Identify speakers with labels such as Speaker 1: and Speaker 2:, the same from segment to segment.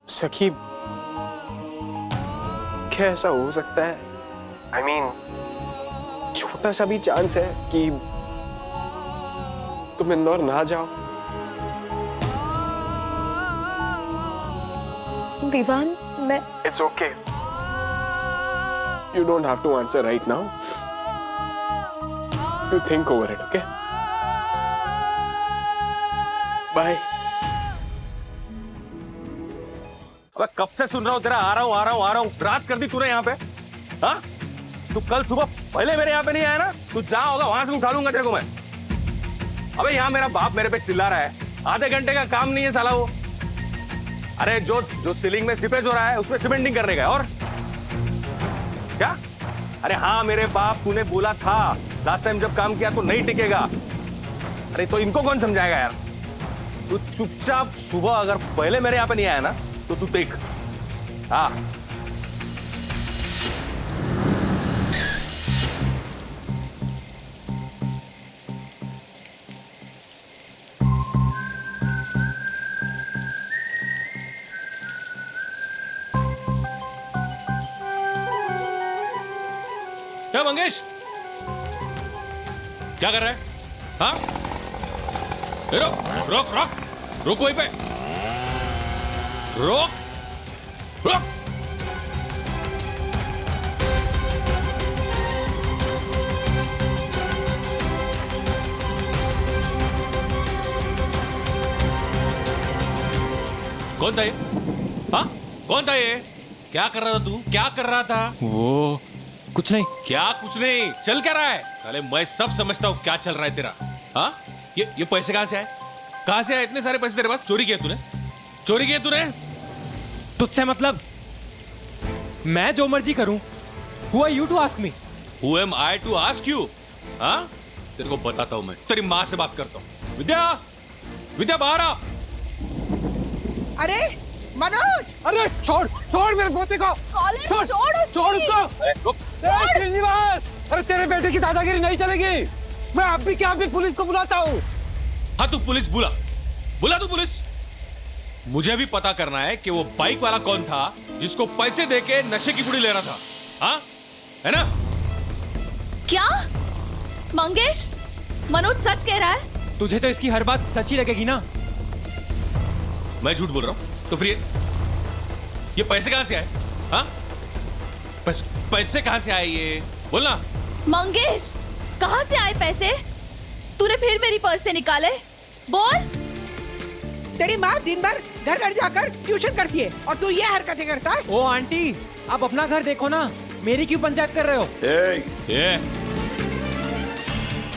Speaker 1: सखी, क्या ऐसा हो सकता है? I mean, छोटा सा भी चांस है कि तुम इंदौर ना जाओ?
Speaker 2: विवान, मैं
Speaker 1: It's okay. You don't have to answer right now. You think over it, okay? Bye.
Speaker 3: अबे कब से सुन रहा हूँ तेरा, आ रहा हूँ। रात कर दी तूने यहाँ पे। हाँ? तू कल सुबह पहले मेरे यहाँ पे नहीं आया ना? तू जहाँ होगा वहां से उठा लूंगा तेरे को मैं। अबे यहाँ मेरा बाप मेरे पे चिल्ला रहा है, आधे घंटे का काम नहीं है साला वो। अरे जो सीलिंग में सिपेज हो रहा है उसमें सीमेंटिंग करने का है। और क्या? अरे हाँ मेरे बाप, तूने बोला था लास्ट टाइम जब काम किया तो नहीं टिकेगा। अरे तो इनको कौन समझाएगा यार? तू चुपचाप सुबह अगर पहले मेरे यहाँ पे नहीं आया ना तो तू देख। हाँ क्या मंगेश, क्या कर रहा है? हाँ रोक रोक रोक रोक, वहीं पे रोक रोक। कौन था ये? हाँ कौन था ये? क्या कर रहा था तू? क्या कर रहा था?
Speaker 4: वो कुछ नहीं।
Speaker 3: क्या कुछ नहीं? चल क्या रहा है? अरे मैं सब समझता हूँ क्या चल रहा है तेरा। हाँ ये पैसे कहाँ से आए? कहाँ से आए इतने सारे पैसे तेरे पास? चोरी किए तूने? चोरी किए तूने?
Speaker 4: तुझसे मतलब? मैं जो मर्जी करूं। Who are you to ask me?
Speaker 3: Who am I to ask you? हाँ तेरे को बताता हूँ मैं। तेरी माँ से बात करता हूँ। विद्या, विद्या बाहर आ।
Speaker 5: अरे मनोज!
Speaker 4: अरे छोड़ छोड़ मेरे पोते को।
Speaker 5: कॉलर छोड़
Speaker 4: उसको। श्रीनिवास, अरे तेरे बेटे की दादागिरी नहीं चलेगी। मैं अभी क्या अभी पुलिस को बुलाता हूँ।
Speaker 3: हाँ तू पुलिस बुला, बुला तू पुलिस। मुझे भी पता करना है कि वो बाइक वाला कौन था जिसको पैसे देके नशे की पुड़ी ले रहा था। हाँ है ना?
Speaker 2: क्या? मंगेश, मनोज सच कह रहा है?
Speaker 4: तुझे तो इसकी हर बात सच्ची लगेगी ना?
Speaker 3: मैं झूठ बोल रहा हूँ तो फिर ये पैसे कहां से आए? हाँ पैसे कहां से आए ये बोलना।
Speaker 2: मंगेश, कहाँ से आए पैसे? तूने फिर मेरी पर्स से निकाले? बोल।
Speaker 5: तेरी माँ दिन भर घर घर जाकर ट्यूशन करती है और तू ये हरकतें करता है।
Speaker 4: ओ आंटी, आप अपना घर देखो ना, मेरी क्यों पंचायत कर रहे हो?
Speaker 3: ये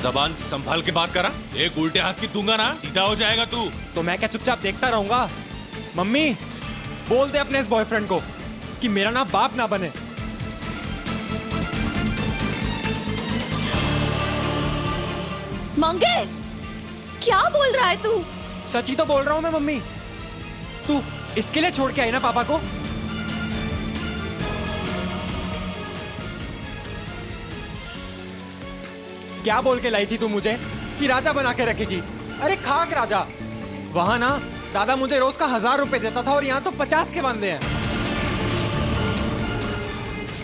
Speaker 3: जबान संभाल के बात करा, एक उल्टे हाथ की दूंगा ना सीधा हो जाएगा तू।
Speaker 4: तो मैं क्या चुपचाप देखता रहूंगा? मम्मी, बोल दे अपने इस बॉयफ्रेंड को कि मेरा ना बाप ना बने।
Speaker 2: मंगेश, क्या बोल रहा है तू?
Speaker 4: सच ही तो बोल रहा हूँ मैं मम्मी। तू इसके लिए छोड़ के आई ना पापा को? क्या बोल के लाई थी तू मुझे कि राजा बना के रखेगी? अरे खाक राजा। वहां ना दादा मुझे रोज का 1000 रुपए देता था और यहाँ तो 50 के बंदे हैं।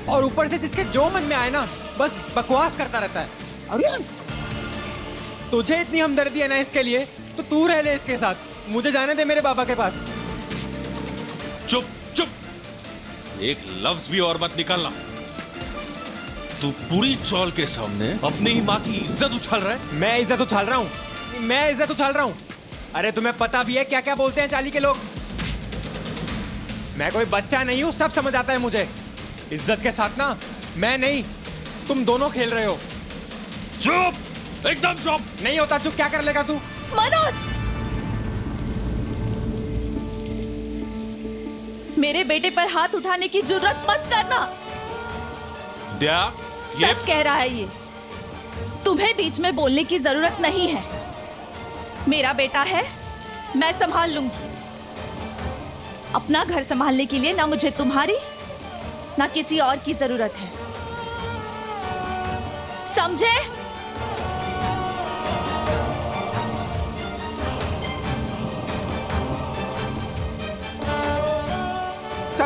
Speaker 4: और ऊपर से जिसके जो मन में आए ना बस बकवास करता रहता है।
Speaker 5: अरे
Speaker 4: तुझे इतनी हमदर्दी है ना इसके लिए तो तू रह ले इसके साथ, मुझे जाने दे मेरे बाबा के पास।
Speaker 3: चुप चुप, एक लफ्ज भी और मत निकालना। तू पूरी चौल के सामने अपनी ही माँ की इज्जत उछाल रहा है।
Speaker 4: मैं इज्जत उछाल रहा हूँ? मैं इज्जत उछाल रहा हूँ? अरे तुम्हें पता भी है क्या क्या बोलते हैं चाली के लोग। मैं कोई बच्चा नहीं हूँ, सब समझ आता है मुझे। इज्जत के साथ ना मैं नहीं, तुम दोनों खेल रहे हो।
Speaker 3: चुप, एकदम चुप।
Speaker 4: नहीं होता चुप, क्या कर लेगा तू?
Speaker 2: मनोज, मेरे बेटे पर हाथ उठाने की जुर्रत मत करना।
Speaker 3: दिया,
Speaker 2: सच कह रहा है ये। तुम्हें बीच में बोलने की जरूरत नहीं है। मेरा बेटा है, मैं संभाल लूंगी। अपना घर संभालने के लिए ना मुझे तुम्हारी ना किसी और की जरूरत है, समझे?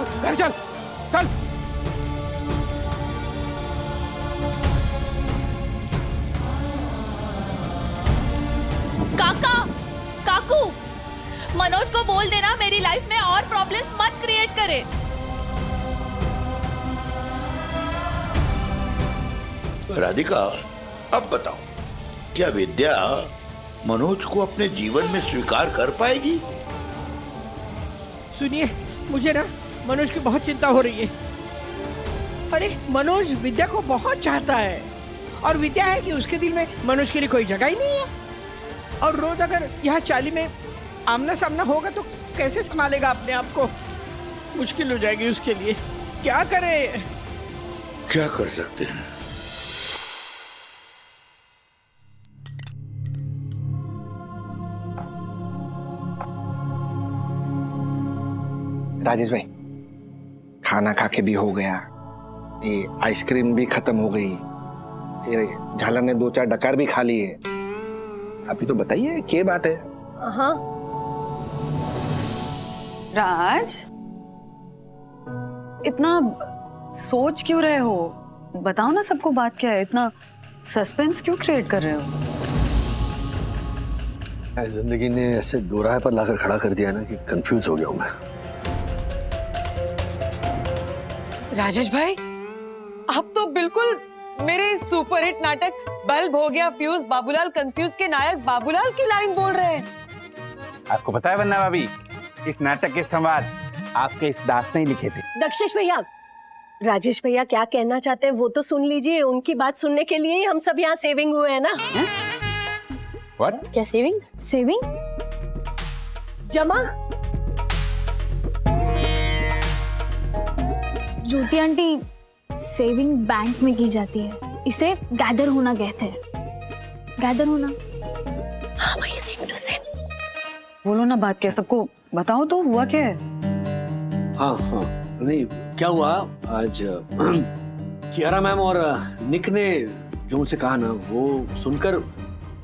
Speaker 4: चल घर चल चल।
Speaker 2: काका, काकू, मनोज को बोल देना मेरी लाइफ में और प्रॉब्लम्स मत क्रिएट करे।
Speaker 6: राधिका, अब बताओ, क्या विद्या मनोज को अपने जीवन में स्वीकार कर पाएगी?
Speaker 5: सुनिए, मुझे ना मनोज की बहुत चिंता हो रही है। अरे मनोज विद्या को बहुत चाहता है और विद्या है कि उसके दिल में मनोज के लिए कोई जगह ही नहीं है। और रोज अगर यहाँ चाली में आमना सामना होगा तो कैसे संभालेगा अपने आप को? मुश्किल हो जाएगी उसके लिए। क्या करे?
Speaker 6: क्या कर सकते हैं?
Speaker 1: राजेश भाई, खाना खा के भी हो गया, ये आइसक्रीम भी खत्म हो गई, ये झालर ने 2-4 डकार भी खा लिए। अभी तो बताइए क्या बात है?
Speaker 7: हाँ राज, इतना सोच क्यों रहे हो? बताओ ना सबको बात क्या है, इतना सस्पेंस क्यों क्रिएट कर रहे हो?
Speaker 8: जिंदगी ने ऐसे दोराहे पर लाकर खड़ा कर दिया ना कि कंफ्यूज हो गया हूं मैं।
Speaker 9: राजेश भाई, आप तो बिल्कुल मेरे सुपरहिट नाटक बल्ब हो गया फ्यूज बाबूलाल कंफ्यूज के नायक बाबूलाल की लाइन बोल रहे हैं।
Speaker 10: आपको पता है वन्ना भाभी, इस नाटक के संवाद आपके इस दास ने लिखे थे।
Speaker 7: दक्षेश भैया, राजेश भैया क्या कहना चाहते हैं वो तो सुन लीजिए। उनकी बात सुनने के लिए ही हम सब यहाँ सेविंग हुए हैं ना।
Speaker 10: What?
Speaker 7: क्या सेविंग? सेविंग जमा।
Speaker 11: ज्योति आंटी, सेविंग बैंक में की जाती है, इसे गैदर होना कहते हैं। गैदर होना।
Speaker 7: हाँ वही, सेम टू सेम। बोलो ना बात क्या, सबको बताओ तो हुआ क्या है?
Speaker 8: हाँ हाँ, नहीं क्या हुआ आज, कियारा मैम और निक ने जो मुझसे कहा ना, वो सुनकर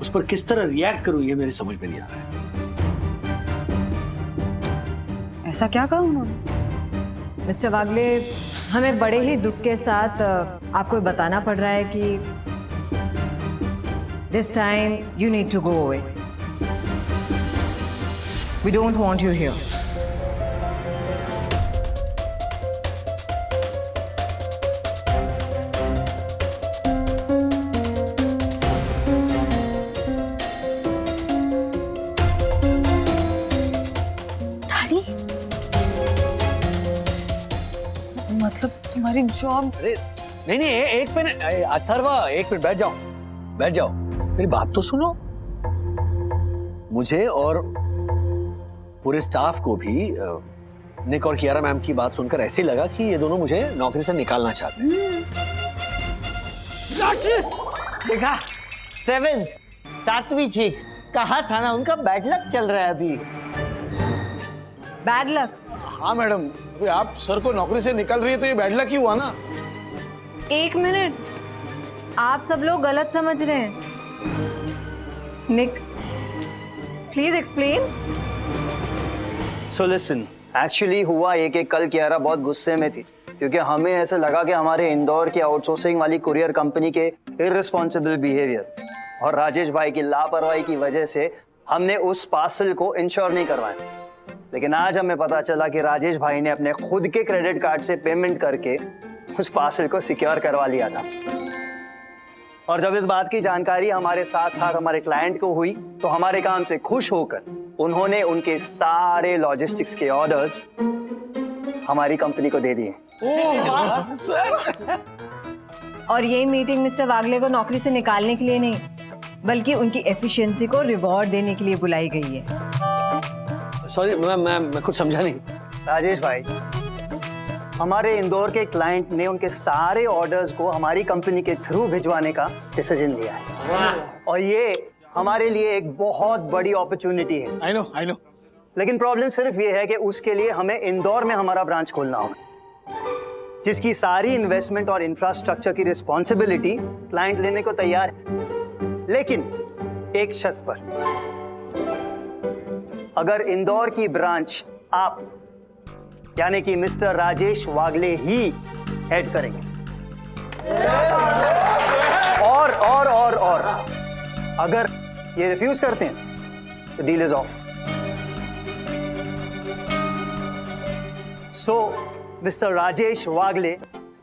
Speaker 8: उस पर किस तरह रिएक्ट करूं ये मेरे समझ में नहीं आ रहा है।
Speaker 7: ऐसा क्या कहा उन्होंने?
Speaker 12: मिस्टर वागले, हमें बड़े ही दुख के साथ आपको बताना पड़ रहा है कि this time you need to go away. We don't want you here.
Speaker 7: मतलब तुम्हारी जॉब?
Speaker 8: अरे नहीं नहीं, एक मिनट अथर्वा, एक मिनट बैठ जाओ, बैठ जाओ, मेरी बात तो सुनो। मुझे और पूरे स्टाफ को भी निक और कियारा मैम की बात सुनकर ऐसे लगा कि ये दोनों मुझे नौकरी से निकालना चाहते हैं।
Speaker 13: देखा, 7वीं चीख कहा था ना, उनका बैड लक चल रहा है अभी।
Speaker 12: Bad luck?
Speaker 14: हाँ मैडम, अभी आप सर को नौकरी से निकाल रही है तो ये बैड लक ही हुआ ना।
Speaker 12: एक मिनट, आप सब लोग गलत समझ रहे हैं। Nick, please explain.
Speaker 13: So listen, actually हुआ ये कि कल कियारा बहुत गुस्से में थी क्योंकि हमें ऐसा लगा कि हमारे इंदौर की आउटसोर्सिंग वाली कुरियर कंपनी के इररिस्पॉन्सिबल बिहेवियर और राजेश भाई की लापरवाही की वजह से हमने उस पार्सल को इंश्योर नहीं करवाया। लेकिन आज हमें पता चला कि राजेश भाई ने अपने खुद के क्रेडिट कार्ड से पेमेंट करके उस पार्सल को सिक्योर करवा लिया था। और जब इस बात की जानकारी हमारे साथ साथ हमारे क्लाइंट को हुई तो हमारे काम से खुश होकर उन्होंने उनके सारे लॉजिस्टिक्स के ऑर्डर्स हमारी कंपनी को दे दिए।
Speaker 12: और ये मीटिंग मिस्टर वागले को नौकरी से निकालने के लिए नहीं, बल्कि उनकी एफिशिएंसी को रिवॉर्ड देने के लिए बुलाई गई है।
Speaker 8: सॉरी मैम, मैं कुछ समझा नहीं।
Speaker 13: राजेश भाई, हमारे इंदौर के क्लाइंट ने उनके सारे ऑर्डर्स को हमारी कंपनी के थ्रू भिजवाने का डिसीजन लिया है। और ये हमारे लिए एक बहुत बड़ी अपॉर्चुनिटी है।
Speaker 14: I know.
Speaker 13: लेकिन प्रॉब्लम सिर्फ ये है कि उसके लिए हमें इंदौर में हमारा ब्रांच खोलना होगा, जिसकी सारी इन्वेस्टमेंट और इंफ्रास्ट्रक्चर की रिस्पॉन्सिबिलिटी क्लाइंट लेने को तैयार है, लेकिन एक शर्त पर। अगर इंदौर की ब्रांच आप यानी कि मिस्टर राजेश वागले ही हेड करेंगे। और अगर ये रिफ्यूज करते हैं तो deal is off. So mister Rajesh Wagle,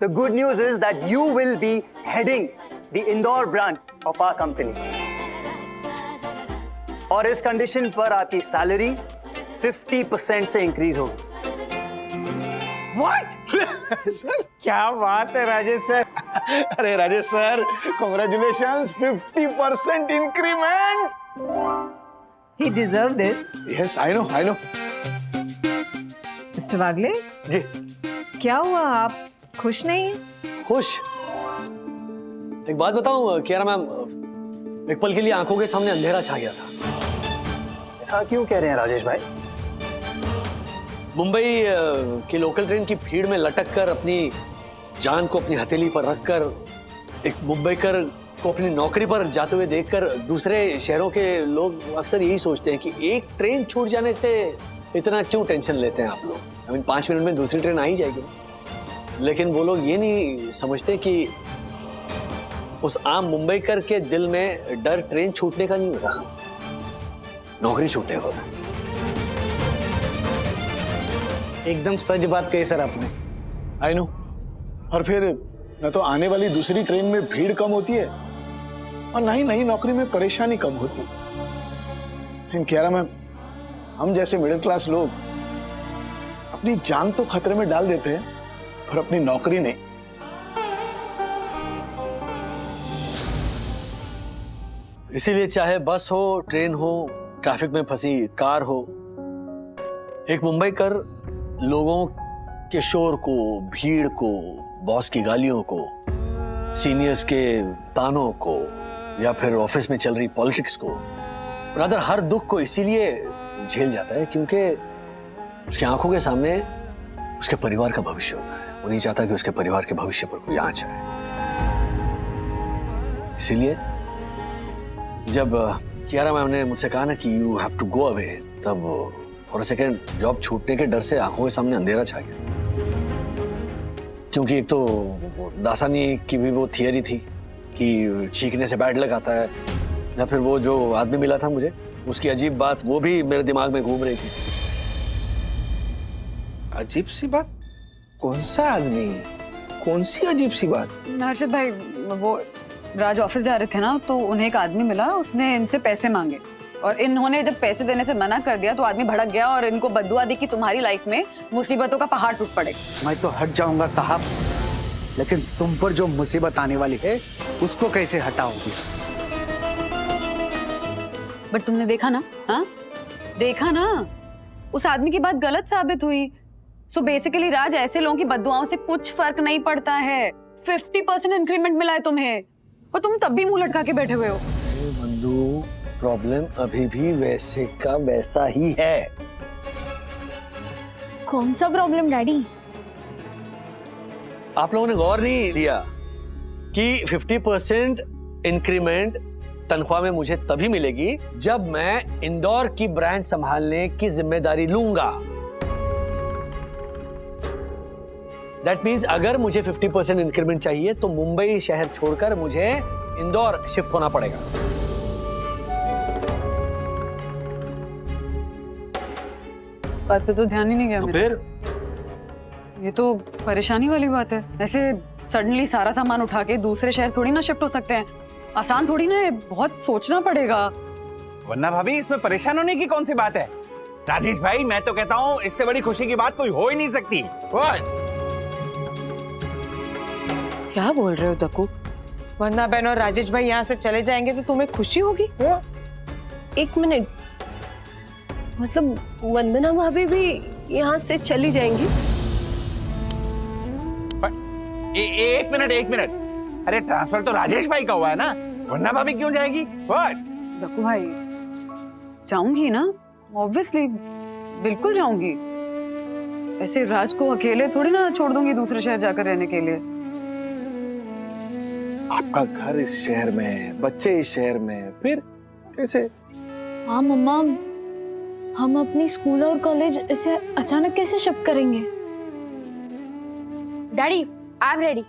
Speaker 13: the good news is that you will be heading the Indore branch of our company, और इस कंडीशन पर आपकी सैलरी 50% से इंक्रीज होगी।
Speaker 14: What? सर क्या बात है राजेश सर। अरे Rajesh sir, congratulations, 50% increment.
Speaker 12: He deserved this.
Speaker 14: Yes, I know.
Speaker 12: Mister Wagle
Speaker 13: ji.
Speaker 12: क्या हुआ, आप खुश नहीं हैं?
Speaker 8: खुश? एक बात बताऊं कियारा मैम, एक पल के लिए आंखों के सामने अंधेरा छा गया था।
Speaker 13: ऐसा क्यों कह रहे हैं राजेश भाई?
Speaker 8: मुंबई की लोकल ट्रेन की भीड़ में लटक कर अपनी जान को अपनी हथेली पर रखकर एक मुंबईकर को अपनी नौकरी पर जाते हुए देखकर दूसरे शहरों के लोग अक्सर यही सोचते हैं कि एक ट्रेन छूट जाने से इतना क्यों टेंशन लेते हैं आप लोग। 5 मिनट में दूसरी ट्रेन आ ही जाएगी। लेकिन वो लोग ये नहीं समझते कि उस आम मुंबईकर के दिल में डर ट्रेन छूटने का नहीं होता, नौकरी छूटने का होता।
Speaker 13: एकदम सच बात कही सर आपने।
Speaker 14: I know. और फिर न तो आने वाली दूसरी ट्रेन में भीड़ कम होती है और ना ही नई नौकरी में परेशानी कम होती। लेकिन कियारा मैम, हम जैसे मिडिल क्लास लोग अपनी जान तो खतरे में डाल देते हैं पर अपनी नौकरी नहीं।
Speaker 8: इसीलिए चाहे बस हो, ट्रेन हो, ट्रैफिक में फंसी कार हो, एक मुंबईकर लोगों के शोर को, भीड़ को, बॉस की गालियों को, सीनियर्स के तानों को, या फिर ऑफिस में चल रही पॉलिटिक्स को, ब्रदर हर दुख को इसीलिए झेल जाता है क्योंकि उसकी आंखों के सामने उसके परिवार का भविष्य होता है। वो नहीं चाहता कि उसके परिवार के भविष्य पर कोई आंच आए। इसीलिए जब कियारा मैम ने मुझसे कहा ना कि you have to go away, तब फॉर अ सेकेंड जॉब छूटने के डर से आंखों के सामने अंधेरा छा गया। क्योंकि एक तो दासानी की भी वो थियरी थी कि छींकने से बैड लक आता है, या फिर वो जो आदमी मिला था मुझे उसकी अजीब बात, वो भी मेरे दिमाग में घूम रही थी।
Speaker 1: अजीब सी बात? कौन सा आदमी, कौन सी अजीब सी बात?
Speaker 12: हर्षद भाई, वो राज ऑफिस जा रहे थे ना, तो उन्हें एक आदमी मिला, उसने इनसे पैसे मांगे और इन्होंने जब पैसे देने से मना कर दिया तो आदमी भड़क गया और इनको बद्दुआ दी कि तुम्हारी लाइफ में मुसीबतों का पहाड़ टूट पड़ेगा।
Speaker 10: मैं तो हट जाऊंगा साहब, लेकिन तुम पर जो मुसीबत आने वाली है उसको कैसे हटाओगी?
Speaker 12: बट तुमने देखा ना, हाँ देखा ना, उस आदमी की बात गलत साबित हुई। सो बेसिकली राज, ऐसे लोगों की बद्दुआओं से कुछ फर्क नहीं पड़ता है। 50% इंक्रीमेंट मिला है तुम्हें और तुम तब भी मुंह लटका के बैठे हुए हो।
Speaker 8: बंधु, प्रॉब्लम अभी भी वैसे का वैसा ही है।
Speaker 11: कौन सा प्रॉब्लम डैडी?
Speaker 8: आप लोगों ने गौर नहीं दिया कि 50% इंक्रीमेंट तनख्वाह में मुझे तभी मिलेगी जब मैं इंदौर की ब्रांच संभालने की जिम्मेदारी लूंगा। दैट मीन्स अगर मुझे 50% इंक्रीमेंट चाहिए तो मुंबई शहर छोड़कर मुझे इंदौर शिफ्ट होना पड़ेगा।
Speaker 12: बात पे तो ध्यान ही नहीं गया।
Speaker 8: तो फिर
Speaker 12: ये तो परेशानी वाली बात है। ऐसे सडनली सारा सामान उठा के दूसरे शहर थोड़ी ना शिफ्ट हो सकते हैं। आसान थोड़ी ना है, बहुत सोचना पड़ेगा।
Speaker 10: वरना भाभी इसमें परेशान होने की कौन सी बात है? राजेश भाई, मैं तो कहता हूँ इससे बड़ी खुशी की बात कोई हो ही नहीं सकती।
Speaker 9: क्या बोल रहे हो दक्कू? वंदना बहन और राजेश भाई यहाँ से चले जाएंगे तो तुम्हें खुशी होगी?
Speaker 7: एक मिनट, मतलब वंदना भाभी भी यहाँ से चली जाएंगी?
Speaker 10: एक मिनट, अरे ट्रांसफर तो राजेश भाई का हुआ है ना, वरना भाभी क्यों जाएगी?
Speaker 12: दक्कू भाई, जाऊंगी ना, ऑब्वियसली बिल्कुल जाऊंगी। ऐसे राज को अकेले थोड़ी ना छोड़ दूंगी दूसरे शहर जाकर रहने के लिए।
Speaker 1: आपका घर इस शहर में है, बच्चे इस शहर में है, फिर कैसे?
Speaker 11: हाँ मम्मा, हम अपनी स्कूल और कॉलेज इसे अचानक कैसे शिफ्ट करेंगे? Daddy I am ready.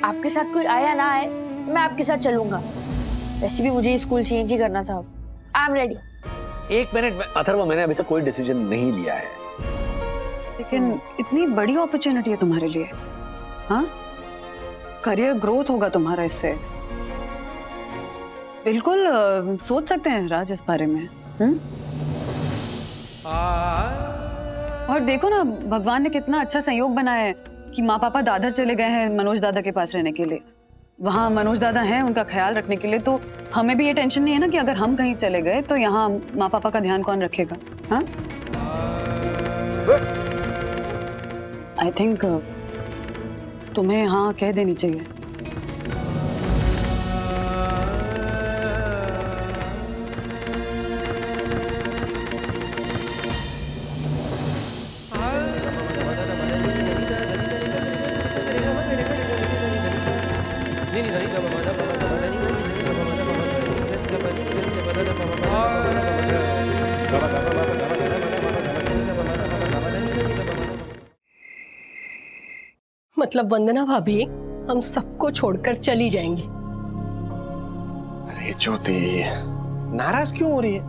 Speaker 11: आपके साथ कोई आया ना आए, मैं आपके साथ चलूंगा। वैसे भी मुझे स्कूल चेंज ही करना था। I am ready.
Speaker 8: एक मिनट में अथर्व, मैंने अभी तक कोई डिसीजन नहीं लिया है।
Speaker 12: लेकिन इतनी बड़ी अपॉर्चुनिटी है तुम्हारे लिए, हाँ? करियर ग्रोथ होगा तुम्हारा इससे। बिल्कुल सोच सकते हैं राज इस बारे में। और देखो ना, भगवान ने कितना अच्छा संयोग बनाया है कि माँ पापा दादर चले गए हैं मनोज दादा के पास रहने के लिए। वहाँ मनोज दादा हैं उनका ख्याल रखने के लिए, तो हमें भी ये टेंशन नहीं है ना कि अगर हम कहीं चले गए तो यहाँ माँ पापा का ध्यान कौन रखेगा। हाँ, आई थिंक तुम्हें हाँ कह देनी चाहिए।
Speaker 7: मतलब वंदना भाभी हम सबको छोड़कर चली जाएंगी?
Speaker 1: अरे ज्योति, नाराज क्यों हो रही है?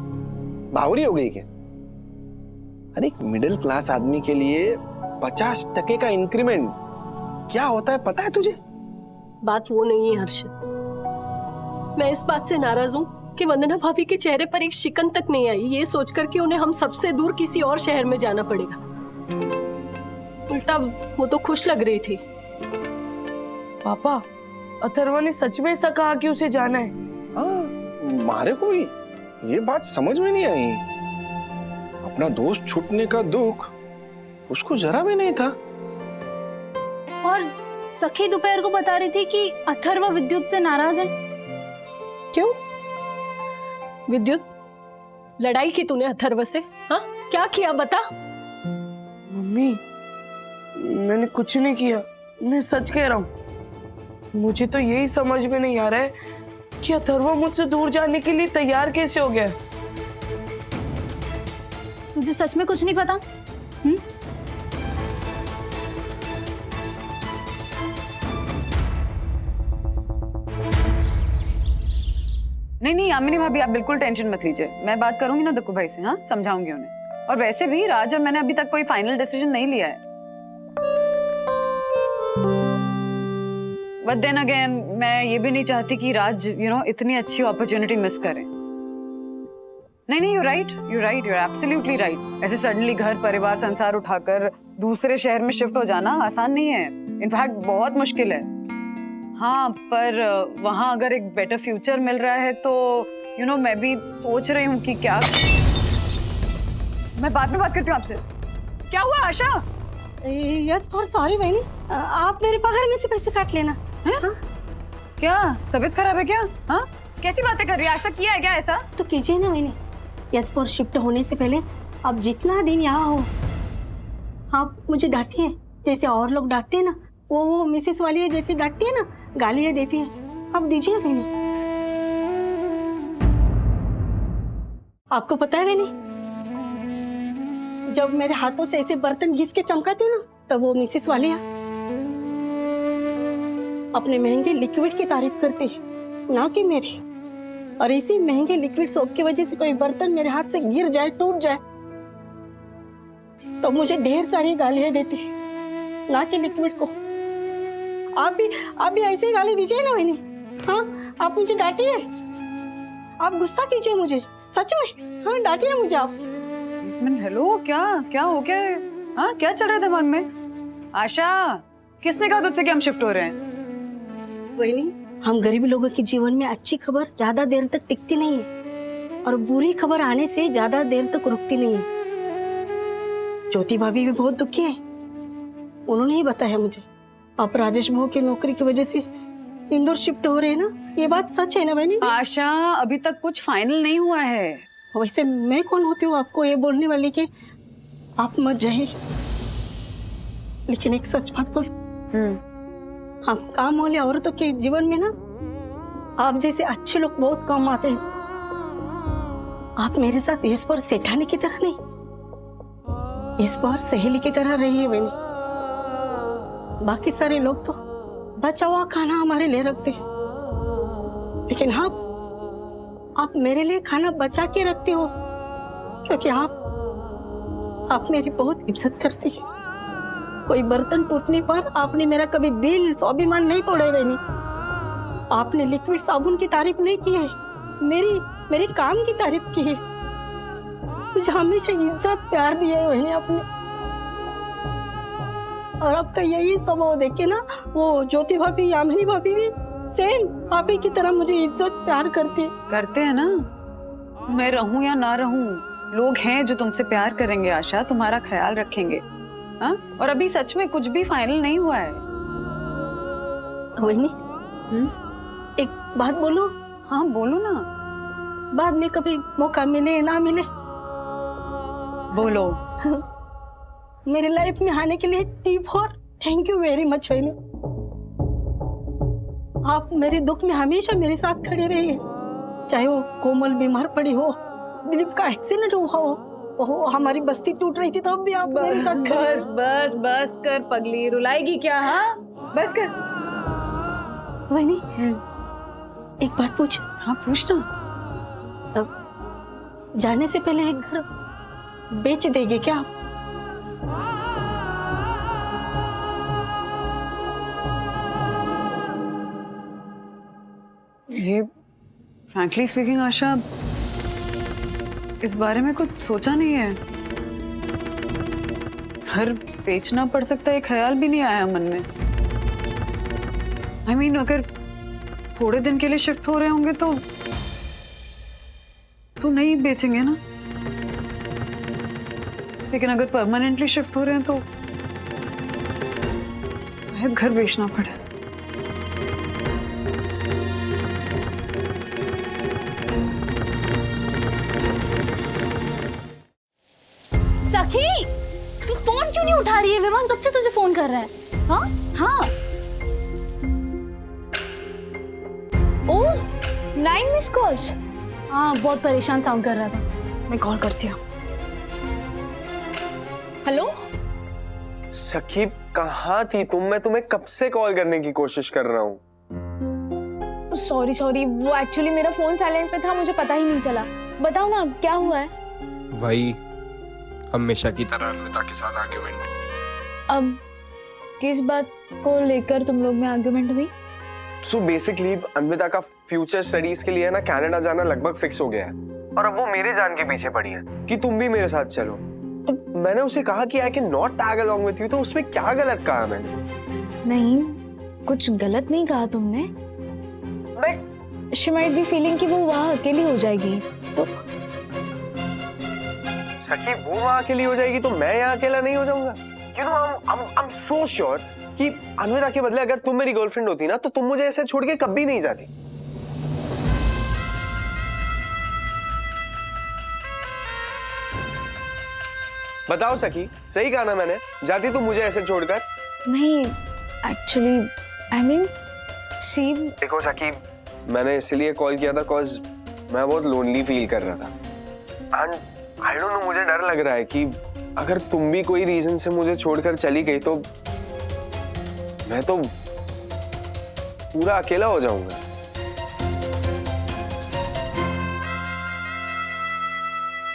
Speaker 1: बावरी हो गई क्या? अरे एक मिडिल क्लास आदमी के लिए 50% का इंक्रीमेंट क्या होता है पता है तुझे?
Speaker 7: बात वो नहीं है हर्षित। मैं इस बात से नाराज हूँ कि वंदना भाभी के चेहरे पर एक शिकन तक नहीं आई, ये सोचकर कि उन्हें हम सबसे दूर किसी और शहर में जाना पड़ेगा। उल्टा वो तो खुश लग रही थी।
Speaker 9: पापा, अथर्व ने सच में ऐसा कहा कि उसे जाना है?
Speaker 1: हाँ, मारे को भी ये बात समझ में नहीं आई। अपना दोस्त छूटने का दुख उसको जरा भी नहीं था।
Speaker 11: और सखी दोपहर को बता रही थी कि अथर्व विद्युत से नाराज है।
Speaker 7: क्यों? विद्युत, लड़ाई की तूने अथर्व से? हाँ, क्या किया बता?
Speaker 9: मम्मी, मैंने कुछ नहीं किया, मैं सच कह रहा हूँ। मुझे तो यही समझ में नहीं आ रहा है कि अथर्व मुझसे दूर जाने के लिए तैयार कैसे हो गया।
Speaker 11: तुझे सच में कुछ नहीं पता?
Speaker 12: नहीं यामिनी भाभी, आप बिल्कुल टेंशन मत लीजिए। मैं बात करूंगी ना दक्कू भाई से, हाँ, समझाऊंगी उन्हें। और वैसे भी राज और मैंने अभी तक कोई फाइनल डिसीजन नहीं लिया है। बट देन अगेन, मैं ये भी नहीं चाहती कि राज इतनी अच्छी अपॉर्चुनिटी मिस करे। नहीं, you right, you absolutely right. ऐसे सडनली घर परिवार संसार उठाकर दूसरे शहर में शिफ्ट हो जाना आसान नहीं है, इनफैक्ट बहुत मुश्किल है। हाँ, पर वहाँ अगर एक बेटर फ्यूचर मिल रहा है तो मैं भी सोच रही हूँ कि क्या। मैं बाद में बात करती हूँ आपसे। क्या हुआ आशा?
Speaker 7: यस फॉर सॉरी बहनी, आप मेरे पगार में से पैसे काट लेना।
Speaker 12: हाँ? क्या तबीयत खराब है क्या? हाँ, कैसी बातें कर रही है? आज तक किया है क्या ऐसा?
Speaker 7: तो कीजिए ना बहनी। यस फॉर शिफ्ट होने से पहले आप जितना दिन यहाँ हो, आप मुझे डांटिए जैसे और लोग डांटते हैं ना। वो मिसेस वाली है जैसे डांटती है ना, गालियाँ देती है, आप दीजिए बहनी। आपको पता है बहनी, जब मेरे हाथों से ऐसे बर्तन घिस के चमकाती हूँ ना, तब वो मिसेस वाली अपने महंगे लिक्विड की तारीफ करती है, ना कि मेरे। और इसी महंगे लिक्विड सोप की वजह से कोई बर्तन मेरे हाथ से गिर जाए, टूट जाए, तो मुझे ढेर सारी गालियां देती है, ना कि लिक्विड को। आप भी ऐसे ही गाली दीजिए ना बहनी। हाँ, आप मुझे डांटिए, आप गुस्सा कीजिए मुझे, सच में। हाँ, डांटिए मुझे आप।
Speaker 12: हेलो, क्या हो गया है? हाँ, क्या चल रहा है दिमाग में? आशा, किसने कहा तुझसे कि हम शिफ्ट हो रहे हैं?
Speaker 7: बहनी, हम गरीब लोगों के जीवन में अच्छी खबर ज्यादा देर तक टिकती नहीं है, और बुरी खबर आने से ज्यादा देर तक रुकती नहीं है। ज्योति भाभी भी बहुत दुखी है, उन्होंने ही बताया मुझे। आप राजेश भाऊ की नौकरी की वजह से इंदौर शिफ्ट हो रहे हैं ना, ये बात सच है ना बहनी?
Speaker 12: आशा, अभी तक कुछ फाइनल नहीं हुआ है।
Speaker 7: वैसे मैं कौन होती हूँ आपको ये बोलने वाली कि आप मत जाइए, लेकिन एक सच बात बोल, हम काम वाले औरतों के जीवन में ना आप जैसे अच्छे लोग बहुत कम आते हैं। आप मेरे साथ इस पर सेठानी की तरह नहीं, इस पर सहेली की तरह रही है बहनी। बाकी सारे लोग तो बचा हुआ खाना हमारे लिए रखते हैं, लेकिन आप मेरे लिए खाना बचा के रखते हो क्योंकि आप मेरी बहुत इज्जत करती है। कोई बर्तन टूटने पर आपने मेरा कभी दिल स्वाभिमान नहीं तोड़े हुए नहीं। आपने लिक्विड साबुन की तारीफ नहीं की है, मेरी काम की तारीफ की है। मुझे हमेशा इज्जत प्यार दिया है मैंने आपने, और आपका यही स्वभाव देख के ना वो ज्योति भाभी, यामिनी भाभी भी सेम आप ही की तरह मुझे इज्जत प्यार करते
Speaker 12: हैं ना। मैं रहूं या ना रहूं, लोग हैं जो तुमसे प्यार करेंगे आशा, तुम्हारा ख्याल रखेंगे। हाँ, और अभी सच में कुछ भी फाइनल नहीं हुआ है।
Speaker 7: वही एक बात बोलूं?
Speaker 12: हाँ बोलो ना।
Speaker 7: बाद में कभी मौका मिले ना मिले
Speaker 12: बोलो।
Speaker 7: मेरे लाइफ में आने के लिए टीप और थैंक यू वेरी मच वहीनी। आप मेरे दुख में हमेशा मेरे साथ खड़े रहिए, चाहे वो कोमल बीमार पड़ी हो, दिलीप का एक्सीडेंट हुआ हो, हमारी बस्ती टूट रही थी तो अब भी आप मेरे साथ खड़े।
Speaker 12: बस कर पगली, रुलाएगी क्या? हाँ बस कर।
Speaker 7: वहीनी एक बात पूछ।
Speaker 12: हाँ पूछना।
Speaker 7: अब जाने से पहले एक घर बेच देंगे क्या आप?
Speaker 12: ये फ्रैंकली स्पीकिंग आशा, इस बारे में कुछ सोचा नहीं है। घर बेचना पड़ सकता है, ख्याल भी नहीं आया मन में। I mean, अगर थोड़े दिन के लिए शिफ्ट हो रहे होंगे तो नहीं बेचेंगे ना, लेकिन अगर परमानेंटली शिफ्ट हो रहे हैं तो शायद घर बेचना पड़े।
Speaker 11: सखी, तू फोन क्यों नहीं उठा रही है? विवान कब से तुझे फोन कर रहा है? हाँ हाँ। ओह 9 मिस कॉल्स। हाँ बहुत परेशान साउंड कर रहा था, मैं कॉल करती हूँ। हेलो
Speaker 15: सखी, कहाँ थी तुम? मैं तुम्हें कब से कॉल करने की कोशिश कर रहा हूँ।
Speaker 11: सॉरी, वो एक्चुअली मेरा फोन साइलेंट पे था, मुझे पता ही नहीं चला। बताओ ना क्या हुआ है?
Speaker 16: वही हमेशा की तरह अन्विता के साथ आर्ग्यूमेंट।
Speaker 11: अब किस बात को लेकर तुम लोग में आर्ग्यूमेंट हुई?
Speaker 15: सो बेसिकली अन्विता का फ्यूचर स्टडीज के लिए ना कनाडा जाना लगभग फिक्स हो गया है, और अब वो मेरे जान के पीछे पड़ी है कि तुम भी मेरे साथ चलो। तो मैंने उसे कहा कि I can not tag along with you, तो उसमें क्या गलत कहा मैंने?
Speaker 11: नहीं, कुछ गलत नहीं कहा तुमने, but she might be feeling कि वो वहां अकेली हो जाएगी। तो
Speaker 15: सखी, वो वहां अकेली हो जाएगी तो मैं यहाँ अकेला नहीं हो जाऊंगा। You know, I'm so sure कि अन्विता के बदले अगर तुम मेरी गर्लफ्रेंड होती ना तो तुम मुझे ऐसे छोड़ के कभी नहीं जाती। बताओ सखी, सही कहा ना मैंने? जाती तुम मुझे ऐसे छोड़कर?
Speaker 11: नहीं, एक्चुअली आई मीन सी।
Speaker 15: देखो सखी, मैंने इसलिए कॉल किया था कॉज मैं बहुत लोनली फील कर रहा था, एंड आई डोंट नो, मुझे डर लग रहा है कि अगर तुम भी कोई रीजन से मुझे छोड़कर चली गई तो मैं तो पूरा अकेला हो जाऊंगा।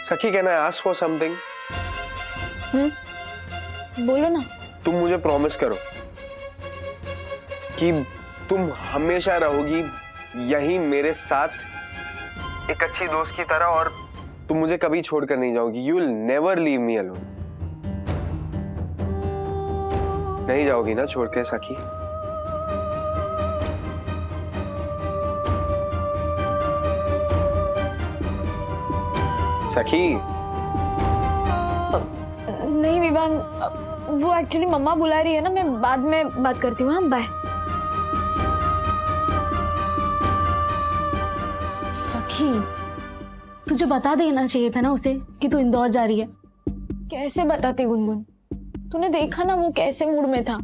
Speaker 15: सखी, can I ask for something?
Speaker 11: बोलो ना।
Speaker 15: तुम मुझे प्रॉमिस करो कि तुम हमेशा रहोगी यहीं मेरे साथ एक अच्छी दोस्त की तरह, और तुम मुझे कभी छोड़कर नहीं जाओगी। You will never leave me alone. नहीं जाओगी ना छोड़ के सखी? सखी।
Speaker 11: नहीं विवान, वो एक्चुअली मम्मा बुला रही है ना, मैं बाद में बात करती हूँ। हाँ बाय। सखी, तुझे बता देना चाहिए था ना उसे कि तू इंदौर जा रही है। कैसे बताती गुनगुन? तूने देखा ना वो कैसे मूड में था।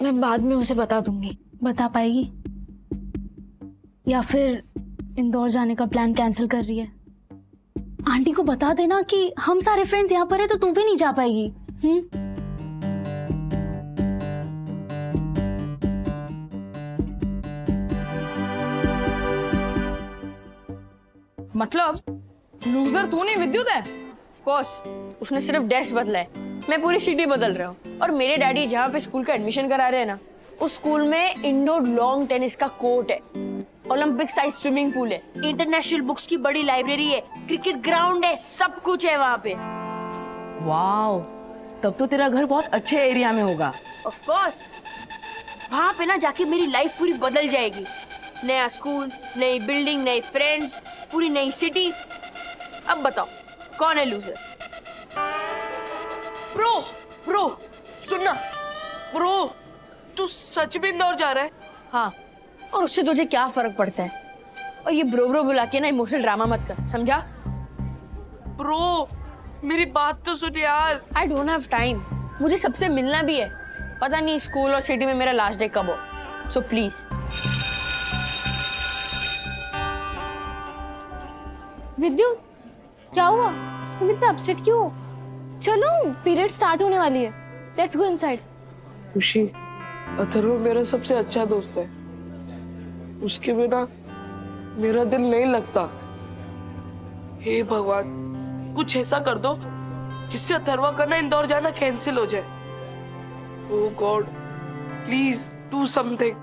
Speaker 11: मैं बाद में उसे बता दूंगी। बता पाएगी? या फिर इंदौर जाने का प्लान कैंसिल कर रही है? आंटी को बता देना कि हम सारे फ्रेंड्स यहाँ पर है तो तू भी नहीं जा पाएगी।
Speaker 9: मतलब लूजर तू नहीं विद्युत है?
Speaker 17: कोर्स उसने सिर्फ डेस्क बदला है, मैं पूरी सिटी बदल रहा हूँ। और मेरे डैडी जहाँ पे स्कूल का एडमिशन करा रहे हैं ना, उस स्कूल में इंडोर लॉन्ग टेनिस का कोर्ट है, ओलंपिक साइज स्विमिंग पूल है, इंटरनेशनल बुक्स की बड़ी लाइब्रेरी है, क्रिकेट ग्राउंड है, सब कुछ है वहाँ पे।
Speaker 9: वाओ, तब तो तेरा घर बहुत अच्छे एरिया में होगा।
Speaker 17: ऑफ कोर्स, वहाँ पे ना जाके मेरी लाइफ पूरी बदल जाएगी। नया स्कूल, नई बिल्डिंग, नए फ्रेंड्स, पूरी नई सिटी। अब बताओ कौन है लूजर?
Speaker 9: ब्रो सुनना, ब्रो तू सच में इंदौर जा रहा है?
Speaker 17: हाँ, और उससे तुझे क्या फर्क पड़ता है? और ये ब्रो बुला के ना इमोशनल ड्रामा मत कर, समझा?
Speaker 9: ब्रो मेरी बात तो सुन यार।
Speaker 17: आई डोंट हैव टाइम, मुझे सबसे मिलना भी है। पता नहीं स्कूल और सिटी में मेरा लास्ट डे कब हो, सो प्लीज।
Speaker 11: विद्युत, क्या हुआ? तुम इतना अपसेट क्यों हो? चलो, पीरियड स्टार्ट होने वाली है। Let's go inside.
Speaker 9: खुशी, अथर्व मेरा सबसे अच्छा दोस्त है, उसके बिना मेरा दिल नहीं लगता। हे भगवान, कुछ ऐसा कर दो जिससे अथर्वा का ना इंदौर जाना कैंसिल हो जाए। Oh God, please do something.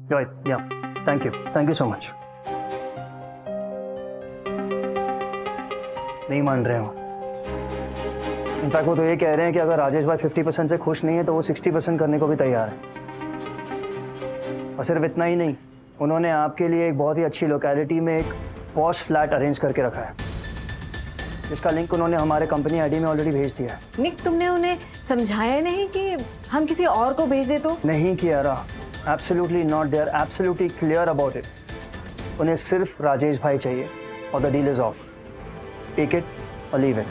Speaker 13: Yeah, thank you so much. नहीं मान रहे हो। इनफैक्ट वो तो ये कह रहे हैं कि अगर राजेश भाई 50% से खुश नहीं है तो वो 60% करने को भी तैयार है। और सिर्फ इतना ही नहीं, उन्होंने आपके लिए एक बहुत ही अच्छी लोकेलिटी में एक पॉश फ्लैट अरेंज करके रखा है, जिसका लिंक उन्होंने हमारे कंपनी आईडी में ऑलरेडी भेज दिया है।
Speaker 12: निक, तुमने उन्हें समझाया नहीं कि हम किसी और को भेज दे तो?
Speaker 13: नहीं Kiara, absolutely not. They are absolutely clear about it. उन्हें सिर्फ राजेश भाई चाहिए और the deal is off. Take it और leave it.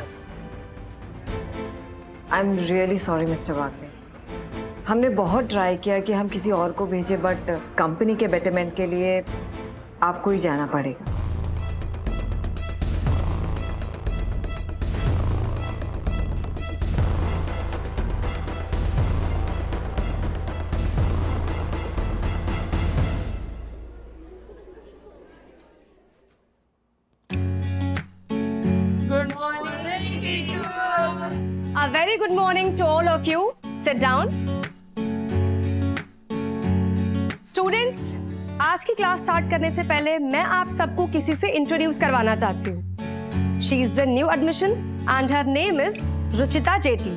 Speaker 12: I am really sorry mister Wagle. हमने बहुत ट्राई किया कि हम किसी और को भेजें, बट कंपनी के बेटरमेंट के लिए आपको ही जाना पड़ेगा।
Speaker 17: Good morning teacher.
Speaker 18: A very good morning to all of you. Sit down. Students, आज की क्लास स्टार्ट करने से पहले मैं आप सबको किसी से इंट्रोड्यूस करवाना चाहती हूँ। She is the new admission and her name is Ruchita Jaitley.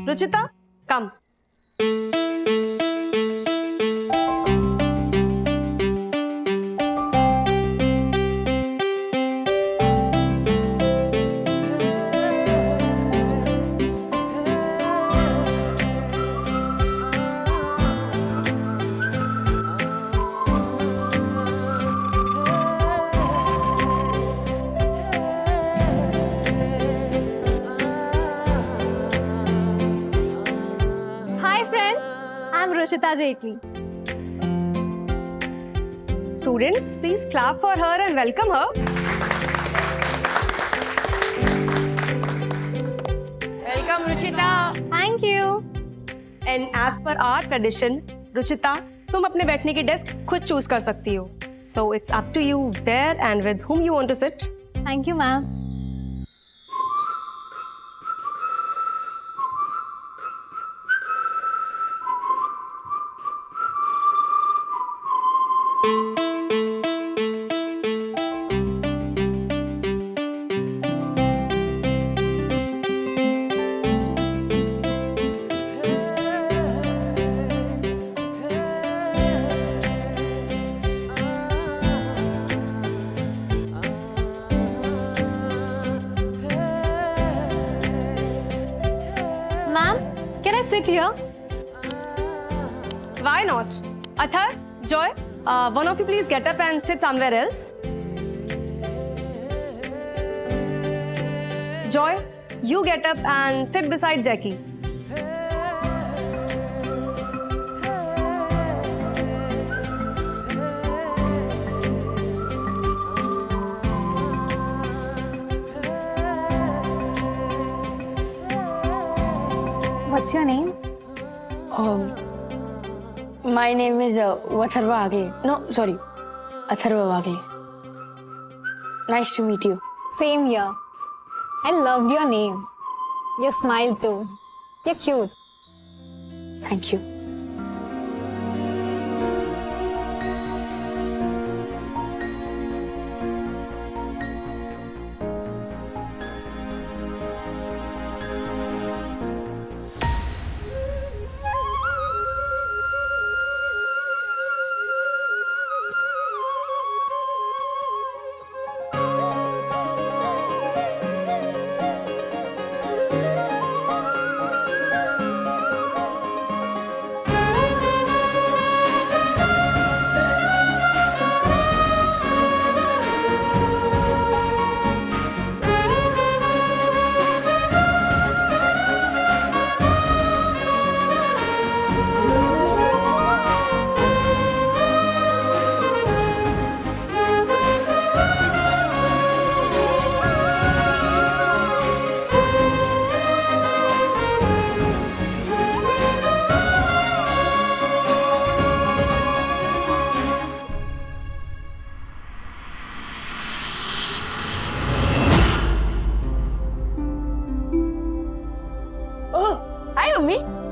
Speaker 18: Ruchita, come.
Speaker 11: Ruchita Jetli.
Speaker 18: Students, please clap for her and welcome her.
Speaker 17: Welcome Ruchita.
Speaker 11: Thank you.
Speaker 18: And as per our tradition, Ruchita, तुम अपने बैठने की desk खुद choose कर सकती हो. So it's up to you where and with whom you want to sit.
Speaker 11: Thank you, ma'am. Sit here.
Speaker 18: Why not? Athar, Joy, one of you please get up and sit somewhere else. Joy, you get up and sit beside Zeki.
Speaker 11: What's your name?
Speaker 17: My name is Vatharva Agli. No, sorry, Atharva Agli. Nice to meet you.
Speaker 11: Same here. I loved your name. Your smile too. You're cute.
Speaker 17: Thank you.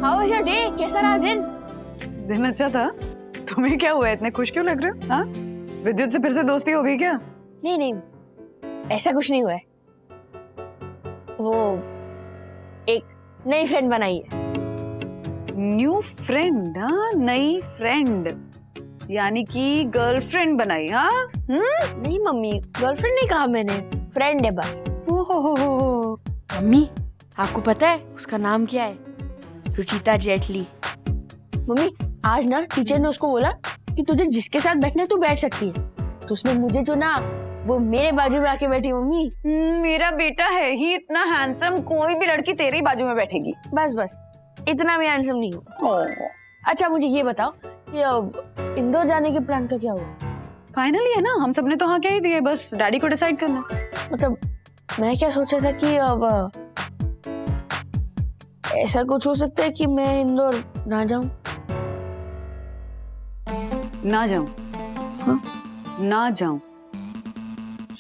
Speaker 17: How was your day? कैसा रहा दिन?
Speaker 12: दिन अच्छा था। तुम्हें क्या हुआ, इतने खुश क्यों लग रहे हो? हाँ? विद्युत से फिर से दोस्ती हो गई क्या?
Speaker 17: नहीं नहीं, ऐसा कुछ नहीं हुआ है। वो एक नई फ्रेंड बनाई है।
Speaker 12: New friend? हाँ, नई फ्रेंड यानी कि गर्लफ्रेंड बनाई? हाँ?
Speaker 17: नहीं मम्मी, गर्लफ्रेंड नहीं कहा मैंने, फ्रेंड है बस।
Speaker 12: ओहो।
Speaker 17: मम्मी, आपको पता है उसका नाम क्या है? रुचिता जेटली। मम्मी, आज ना टीचर ने उसको बोला कि तुझे जिसके साथ बैठना है तू बैठ सकती है, तो उसने मुझे चुना, वो मेरे बाजू में आके बैठी। मम्मी,
Speaker 12: मेरा बेटा है ही इतना हैंडसम, कोई भी लड़की तेरे ही बाजू में बैठेगी।
Speaker 17: बस बस, इतना भी हैंडसम नहीं हो। अच्छा मुझे ये बताओ कि इंदौर जाने के प्लान का क्या हुआ?
Speaker 12: फाइनली है ना, हम सबने तो हाँ कह ही दिए, बस डैडी को डिसाइड करना।
Speaker 17: मतलब मैं क्या सोचा था कि अब ऐसा कुछ हो सकता है कि मैं इंदौर ना जाऊं।
Speaker 12: ना जाऊं? हाँ? ना जाऊं?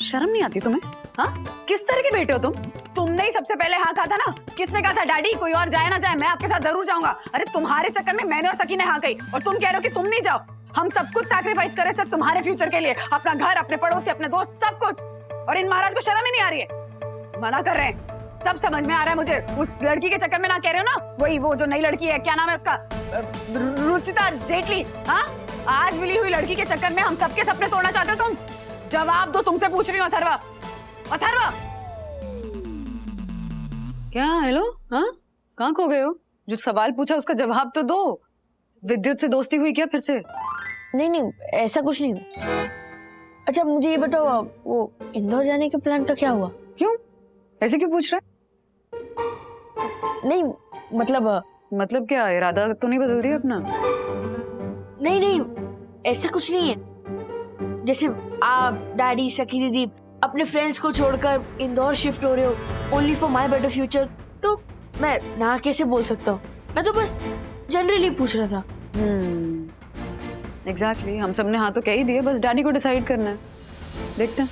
Speaker 12: शर्म नहीं आती तुम्हें? हाँ? किस तरह के बेटे हो तुम? तुमने ही सबसे पहले हाँ कहा था ना। किसने कहा था? डैडी, कोई और जाए ना जाए, मैं आपके साथ जरूर जाऊंगा। अरे तुम्हारे चक्कर में मैंने और सकी ने हाँ कही, और तुम कह रहे हो कि तुम नहीं जाओ। हम सब कुछ सैक्रिफाइस करे सिर्फ तुम्हारे फ्यूचर के लिए, अपना घर, अपने पड़ोसी, अपने दोस्त, सब कुछ। और इन महाराज को शर्म ही नहीं आ रही है? मना कर रहे हैं, सब समझ में आ रहा है मुझे। उस लड़की के चक्कर में ना कह रहे हो ना, वही वो जो नई लड़की है, क्या नाम है उसका? रुचिता जेटली। हाँ, आज मिली हुई लड़की के चक्कर में हम सबके सपने तोड़ना चाहते हो तुम? जवाब दो, तुमसे पूछ रही हूँ। अथर्वा, अथर्वा। क्या? हेलो? हाँ, कहाँ खो गए हो? जो सवाल पूछा उसका जवाब तो दो। विद्युत से दोस्ती हुई क्या फिर से?
Speaker 17: नहीं नहीं, ऐसा कुछ नहीं हुआ। अच्छा मुझे ये बताओ, वो इंदौर जाने के प्लान का क्या हुआ?
Speaker 12: क्यों ऐसे क्यों पूछ रहा है?
Speaker 17: नहीं
Speaker 12: मतलब क्या, इरादा तो नहीं बदल दिया अपना?
Speaker 17: नहीं नहीं, ऐसा कुछ नहीं है। जैसे आप, डैडी, सखी दीदी अपने फ्रेंड्स को छोड़कर इंदौर शिफ्ट हो रहे हो only for my better future, तो मैं ना कैसे बोल सकता हूँ? मैं तो बस जनरली पूछ रहा था।
Speaker 12: एग्जैक्टली, हम सबने हाँ तो कह ही दिए, बस डैडी को डिसाइड करना है। देखते हैं।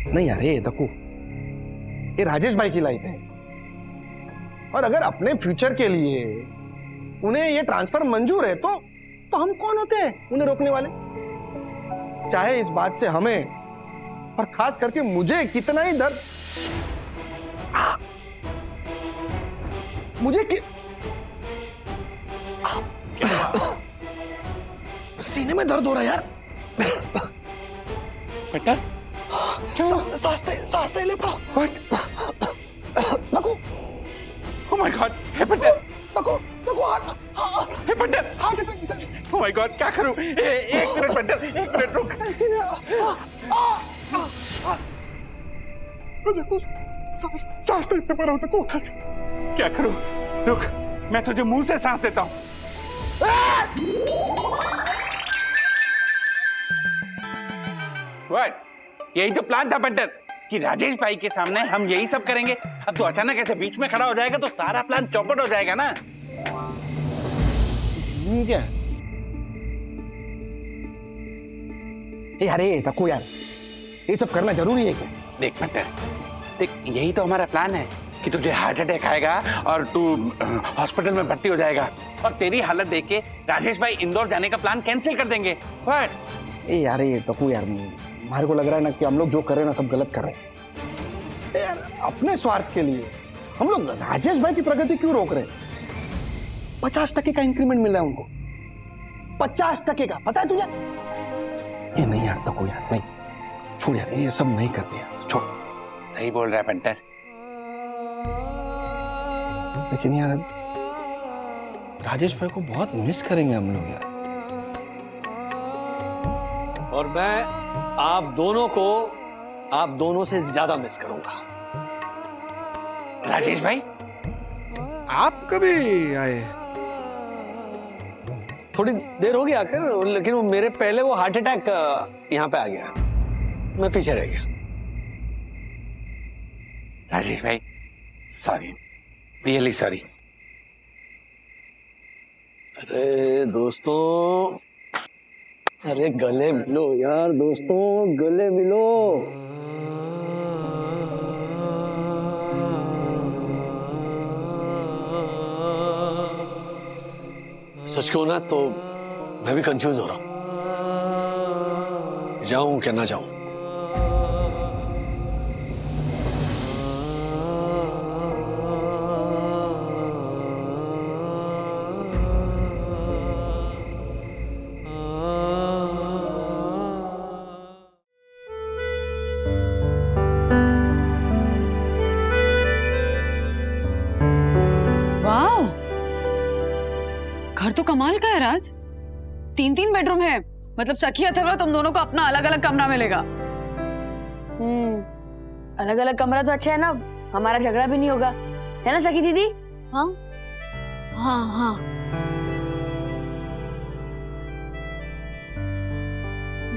Speaker 1: नहीं यार, ये देखो, ये राजेश भाई की लाइफ है, और अगर अपने फ्यूचर के लिए उन्हें ये ट्रांसफर मंजूर है तो हम कौन होते हैं उन्हें रोकने वाले? चाहे इस बात से हमें और खास करके मुझे कितना ही दर्द, सीने में दर्द हो रहा है यार।
Speaker 3: बेटा
Speaker 1: सांस ले पाओ। नको।
Speaker 3: Oh my God, hepatitis.
Speaker 1: नको
Speaker 3: हेपेटाइटिस। Oh my God, क्या करूं? एक मिनट पंडित, एक मिनट रुक।
Speaker 1: देखो, सांस लेते पर देखो।
Speaker 3: क्या करूं? रुक, मैं तुझे मुंह से सांस देता हूं।
Speaker 10: व्हाट? यही तो प्लान था बंटर, कि राजेश भाई के सामने हम यही सब करेंगे। अब तो अचानक ऐसे बीच में खड़ा हो जाएगा तो सारा प्लान चौपट हो जाएगा ना।
Speaker 1: क्या अरे तक्कू यार, ये सब करना जरूरी है क्या?
Speaker 10: देख बंटर, देख यही तो हमारा प्लान है कि तुझे हार्ट अटैक आएगा और तू हॉस्पिटल में भर्ती हो जाएगा, और तेरी हालत देख के राजेश भाई इंदौर जाने का प्लान कैंसिल कर देंगे। व्हाट?
Speaker 1: यार ये तक्कू यार, हमारे को लग रहा है ना कि हम लोग जो कर रहे हैं ना सब गलत कर रहे हैं यार। अपने स्वार्थ के लिए हम लोग राजेश भाई की प्रगति क्यों रोक रहे हैं? 50% का इंक्रीमेंट मिल रहा है उनको, 50% का, पता है तुझे? ये नहीं यार तक्कू यार, नहीं, छोड़ यार, ये सब नहीं करते यार, छोड़।
Speaker 10: सही बोल रहा है बंटर।
Speaker 1: लेकिन यार राजेश भाई को बहुत मिस करेंगे हम लोग यार।
Speaker 8: और मैं आप दोनों से ज्यादा मिस करूंगा।
Speaker 10: राजेश भाई,
Speaker 1: आप कभी आए?
Speaker 8: थोड़ी देर हो गया आकर, लेकिन वो मेरे पहले वो हार्ट अटैक यहाँ पे आ गया, मैं पीछे रह गया।
Speaker 10: राजेश भाई सॉरी, रियली सॉरी।
Speaker 8: अरे दोस्तों, अरे गले मिलो यार दोस्तों, गले मिलो। सच कहूं ना तो मैं भी कंफ्यूज हो रहा हूं, जाऊं क्या ना जाऊं।
Speaker 12: घर तो कमाल का है राज, 3-3 बेडरूम है, मतलब सखी अथर्वा तुम दोनों को अपना अलग अलग कमरा मिलेगा।
Speaker 17: अलग अलग कमरा तो अच्छा है ना, हमारा झगड़ा भी नहीं होगा, है ना सखी दीदी? हाँ हाँ हाँ।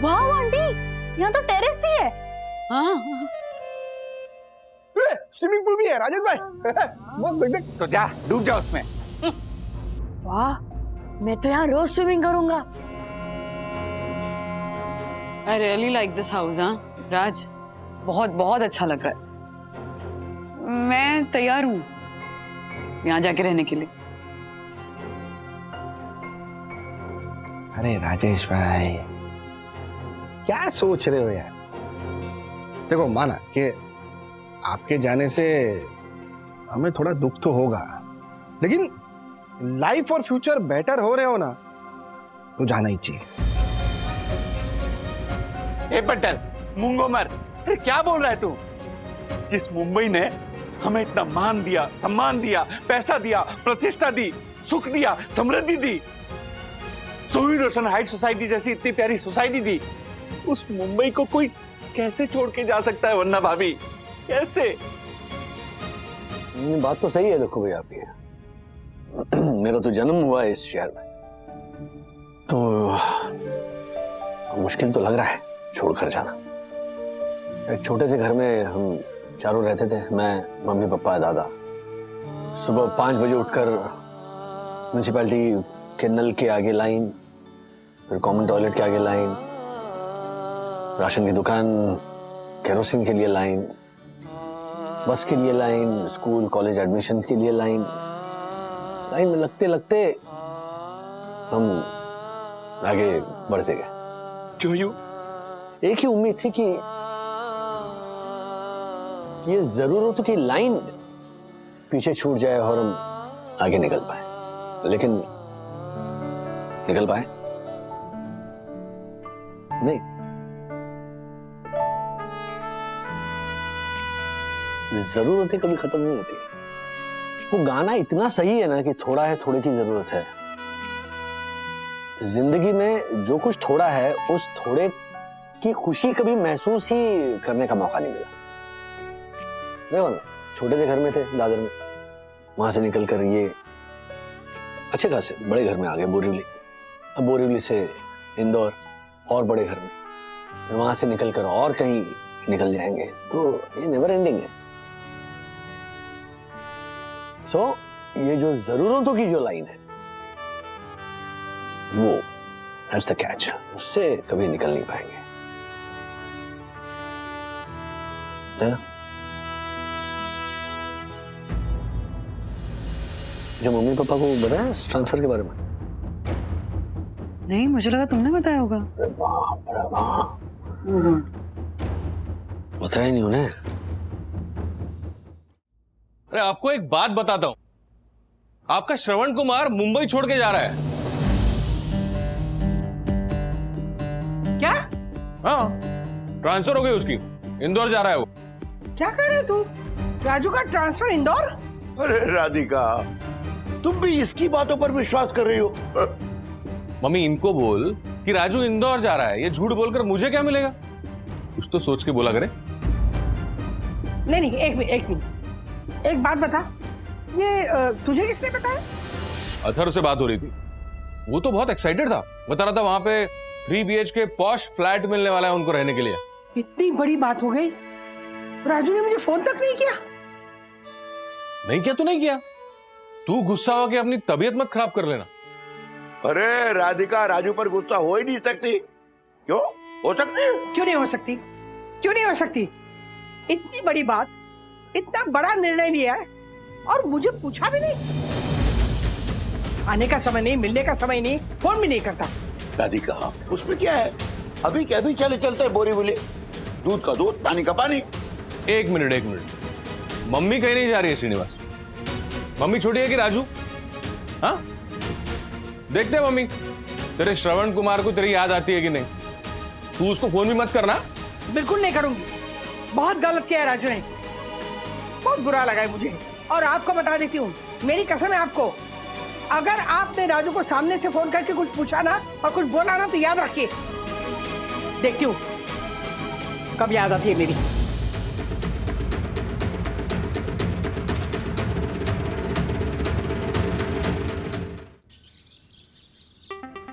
Speaker 17: वाह आंटी, यहाँ तो टेरेस भी है।
Speaker 12: हाँ
Speaker 1: स्विमिंग पूल भी है राजेश भाई। बहुत देख देख।
Speaker 10: तो जा डूब जा उसमें।
Speaker 17: वाह, मैं तो यहाँ रोज स्विमिंग करूंगा।
Speaker 12: I really like this house. हाँ राज, बहुत बहुत अच्छा लग रहा है। मैं तैयार हूँ यहाँ जाके रहने के लिए।
Speaker 1: अरे राजेश भाई, क्या सोच रहे हो यार? देखो माना कि आपके जाने से हमें थोड़ा दुख तो होगा, लेकिन लाइफ और फ्यूचर बेटर हो रहे हो ना तो जाना ही चाहिए।
Speaker 10: ए बंटर, मूंगो मर, अरे क्या बोल रहा है तू? जिस मुंबई ने हमें इतना मान दिया, सम्मान दिया, पैसा दिया, प्रतिष्ठा दी, सुख दिया, समृद्धि दी, सोही रोशन हाइट सोसाइटी जैसी इतनी प्यारी सोसाइटी दी, उस मुंबई को कोई कैसे छोड़ के जा सकता है? वरना भाभी कैसे?
Speaker 8: बात तो सही है, देखो भाई आपकी। मेरा तो जन्म हुआ है इस शहर में, तो मुश्किल तो लग रहा है छोड़कर जाना। एक छोटे से घर में हम चारों रहते थे, मैं, मम्मी, पापा, दादा। सुबह 5 बजे उठकर म्युनिसिपैलिटी के नल के आगे लाइन, फिर कॉमन टॉयलेट के आगे लाइन, राशन की दुकान, केरोसिन के लिए लाइन, बस के लिए लाइन, स्कूल कॉलेज एडमिशन के लिए लाइन। लाइन में लगते लगते हम आगे बढ़ते गए।
Speaker 10: क्यों?
Speaker 8: एक ही उम्मीद थी कि ये जरूर हो तो कि लाइन पीछे छूट जाए और हम आगे निकल पाए, लेकिन निकल पाए नहीं। जरूरतें कभी खत्म नहीं होती। वो गाना इतना सही है ना कि थोड़ा है थोड़े की जरूरत है। जिंदगी में जो कुछ थोड़ा है, उस थोड़े की खुशी कभी महसूस ही करने का मौका नहीं मिला। देखो ना, छोटे से घर में थे दादर में, वहां से निकल कर ये अच्छे खासे बड़े घर में आ गए, बोरीवली। अब बोरीवली से इंदौर और बड़े घर में, फिर वहां से निकल कर और कहीं निकल जाएंगे, तो ये नेवर एंडिंग है। सो ये जो जरूरतों की जो लाइन है वो दैट्स द कैच, उससे कभी निकल नहीं पाएंगे, है ना? जो मम्मी पापा को बताया इस ट्रांसफर के बारे में?
Speaker 12: नहीं, मुझे लगा तुमने बताया होगा।
Speaker 8: बताया नहीं उन्हें।
Speaker 3: अरे आपको एक बात बताता हूं, आपका श्रवण कुमार मुंबई छोड़ के जा रहा है।
Speaker 5: क्या?
Speaker 3: हाँ, ट्रांसफर हो गई उसकी, इंदौर जा रहा है वो।
Speaker 5: क्या कह रहे तू? राजू का ट्रांसफर इंदौर?
Speaker 6: अरे राधिका, तुम भी इसकी बातों पर विश्वास कर रही हो?
Speaker 3: मम्मी इनको बोल कि राजू इंदौर जा रहा है, ये झूठ बोलकर मुझे क्या मिलेगा? कुछ तो सोच के बोला करे।
Speaker 5: नहीं, एक मिनट, एक बात बता, ये तुझे किसने बताया?
Speaker 3: अथर्व से बात हो रही थी, वो तो बहुत एक्साइटेड था, बता रहा था वहां पे 3 BHK पॉश फ्लैट मिलने वाला है उनको रहने के लिए।
Speaker 5: इतनी बड़ी बात हो गई, राजू ने मुझे फोन तक नहीं किया।
Speaker 3: नहीं किया तो नहीं किया, तू गुस्सा होकर अपनी तबीयत मत खराब कर लेना।
Speaker 6: अरे राधिका, राजू पर गुस्सा हो ही नहीं सकती। क्यों हो सकती?
Speaker 5: क्यों नहीं हो सकती? क्यों नहीं हो सकती? इतनी बड़ी बात, इतना बड़ा निर्णय लिया है और मुझे पूछा भी नहीं। आने का समय नहीं, मिलने का समय नहीं, फोन भी नहीं करता।
Speaker 6: राधिका, उसमें क्या है? अभी क्या भी चलते बोरी बोले, दूध का दूध, पानी का पानी।
Speaker 3: एक मिनट, मम्मी कहीं नहीं जा रही है श्रीनिवास। मम्मी छोटी है कि राजू? हाँ, देखते हैं मम्मी, तेरे श्रवण कुमार को तेरी याद आती है कि नहीं। तू उसको फोन भी मत करना।
Speaker 5: बिल्कुल नहीं करूंगी, बहुत गलत किया है राजू ने, बहुत बुरा लगा है मुझे। और आपको बता देती हूँ, मेरी कसम है आपको, अगर आपने राजू को सामने से फोन करके कुछ पूछा ना और कुछ बोला ना, तो याद रखिए, देखती हूँ कब याद आती है मेरी।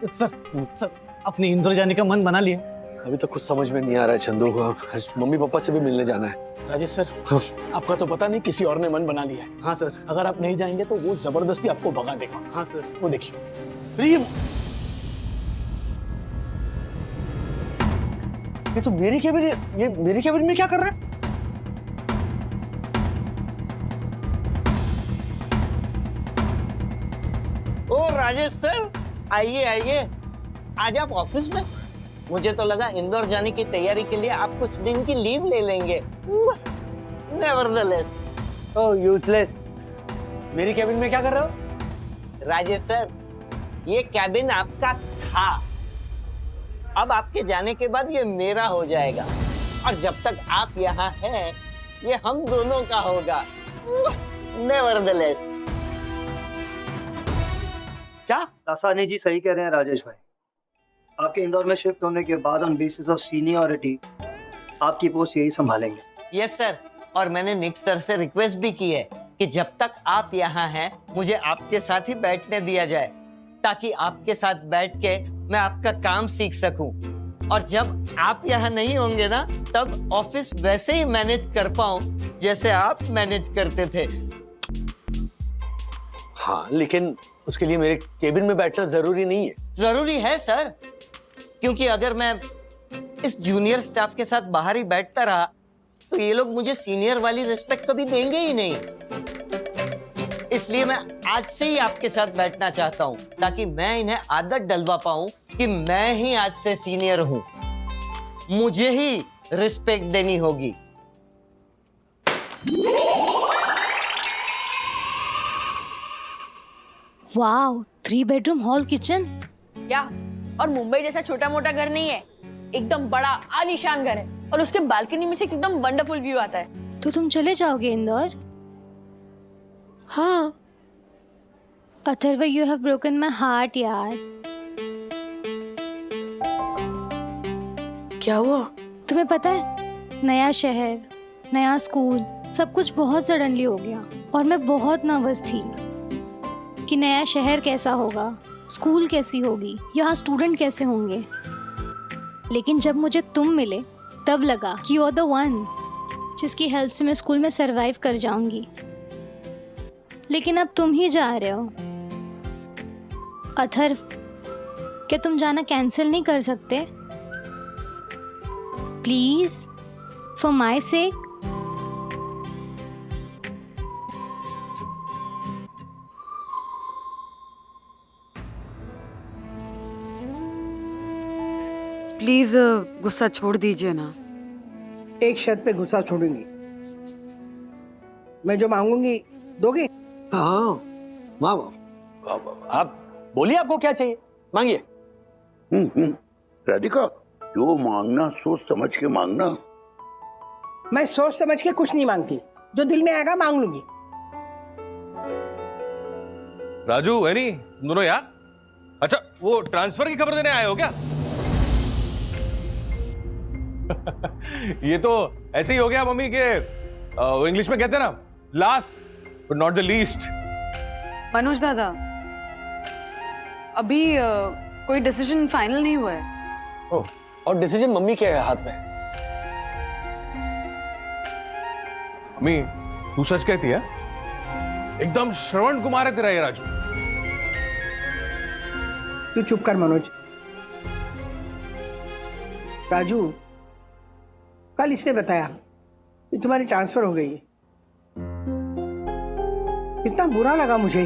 Speaker 8: सर अपने इंदौर जाने का मन बना लिया? अभी तो कुछ समझ में नहीं आ रहा है चंदू, मम्मी पापा से भी मिलने जाना है।
Speaker 14: राजेश सर, हाँ। आपका तो पता नहीं किसी और ने मन बना लिया है। हाँ सर, अगर आप नहीं जाएंगे तो वो जबरदस्ती आपको भगा देगा। हाँ सर, वो देखिए।
Speaker 8: ये तो मेरी केबिन, ये मेरी केबिन में क्या कर रहा है?
Speaker 19: ओ राजेश सर, आइए आइए। आज आप ऑफिस में? मुझे तो लगा इंदौर जाने की तैयारी के लिए आप कुछ दिन की लीव ले लेंगे। नेवरदलेस।
Speaker 8: ओह यूजलेस, मेरी केबिन में क्या कर रहे हो?
Speaker 19: राजेश सर, ये कैबिन आपका था, अब आपके जाने के बाद ये मेरा हो जाएगा, और जब तक आप यहाँ हैं, ये हम दोनों का होगा। नेवरदलेस।
Speaker 20: क्या दासानी जी सही कह रहे हैं राजेश भाई, आपके इंदौर में शिफ्ट होने के बाद ऑन बेसिस ऑफ सीनियरिटी आपकी पोस्ट यही संभालेंगे।
Speaker 19: यस सर, और मैंने निक सर से रिक्वेस्ट भी की है कि जब तक आप यहाँ हैं मुझे आपके साथ ही बैठने दिया जाए, ताकि आपके साथ बैठ के मैं आपका काम सीख सकूं, और जब आप यहाँ नहीं होंगे ना, तब ऑफिस वैसे ही मैनेज कर पाऊं जैसे आप मैनेज करते थे।
Speaker 8: हाँ, लेकिन उसके लिए मेरे केबिन में बैठना जरूरी नहीं है।
Speaker 19: जरूरी है सर, क्योंकि अगर मैं इस जूनियर स्टाफ के साथ बाहर ही बैठता रहा तो ये लोग मुझे सीनियर वाली रिस्पेक्ट कभी देंगे ही नहीं। इसलिए मैं आज से ही आपके साथ बैठना चाहता हूं, ताकि मैं इन्हें आदत डलवा पाऊं कि मैं ही आज से सीनियर हूं, मुझे ही रिस्पेक्ट देनी होगी।
Speaker 11: Wow, 3 bedroom hall kitchen.
Speaker 17: क्या? और मुंबई जैसा छोटा मोटा घर नहीं है, एकदम बड़ा आलीशान घर है, और उसके बालकनी में से एकदम वंडरफुल व्यू आता है।
Speaker 11: तो तुम चले जाओगे इंदौर?
Speaker 17: हाँ।
Speaker 11: Atharva, you have broken my heart यार।
Speaker 17: क्या हुआ?
Speaker 11: तुम्हें पता है, नया शहर, नया स्कूल, सब कुछ बहुत सडनली हो गया, और मैं बहुत नर्वस थी कि नया शहर कैसा होगा, स्कूल कैसी होगी, यहाँ स्टूडेंट कैसे होंगे।
Speaker 21: लेकिन जब मुझे तुम मिले तब लगा कि यू आर द वन जिसकी हेल्प से मैं स्कूल में सरवाइव कर जाऊंगी। लेकिन अब तुम ही जा रहे हो। अथर्व, क्या तुम जाना कैंसिल नहीं कर सकते? Please, for my sake.
Speaker 22: Please गुस्सा छोड़ दीजिए ना।
Speaker 5: एक शर्त पे गुस्सा छोड़ूंगी, मैं जो मांगूंगी दोगे?
Speaker 8: हाँ माँ, आप बोलिए आपको क्या चाहिए, मांगिए।
Speaker 6: राधिका, जो मांगना सोच समझ के मांगना।
Speaker 5: मैं सोच समझ के कुछ नहीं मांगती, जो दिल में आएगा मांग लूंगी।
Speaker 3: राजू, एनी, तुम दोनों यार? अच्छा, वो ट्रांसफर की खबर देने आए हो क्या? ये तो ऐसे ही हो गया मम्मी के, वो इंग्लिश में कहते हैं ना, last but not the least.
Speaker 12: Manoj दादा, अभी कोई डिसीजन फाइनल नहीं हुआ है।
Speaker 8: ओह, और डिसीजन मम्मी के हाथ में है।
Speaker 3: मम्मी, तू सच कहती है? एकदम श्रवण कुमार है तेरा ये राजू।
Speaker 5: तू चुप कर मनोज। राजू, कल इसने बताया कि तुम्हारी ट्रांसफर हो गई है। इतना बुरा लगा मुझे।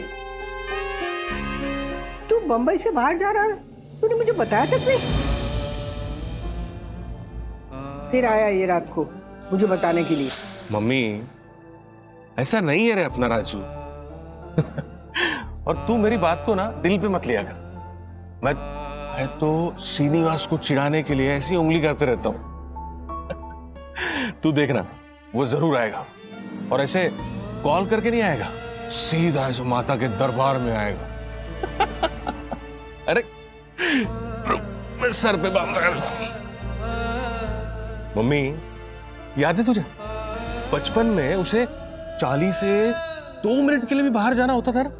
Speaker 5: तू बंबई से बाहर जा रहा है, तूने मुझे बताया तक नहीं। फिर आया ये रात को मुझे बताने के लिए।
Speaker 3: मम्मी, ऐसा नहीं है रे अपना राजू। और तू मेरी बात को ना दिल पे मत लिया कर। मैं तो श्रीनिवास को चिढ़ाने के लिए ऐसी उंगली करते रहता हूं। तू देखना, वो जरूर आएगा, और ऐसे कॉल करके नहीं आएगा, सीधा ऐसे माता के दरबार में आएगा। अरे मेरे सर पे बांध लगा। मम्मी, याद है तुझे बचपन में उसे चाली से 2 मिनट के लिए भी बाहर जाना होता था ना,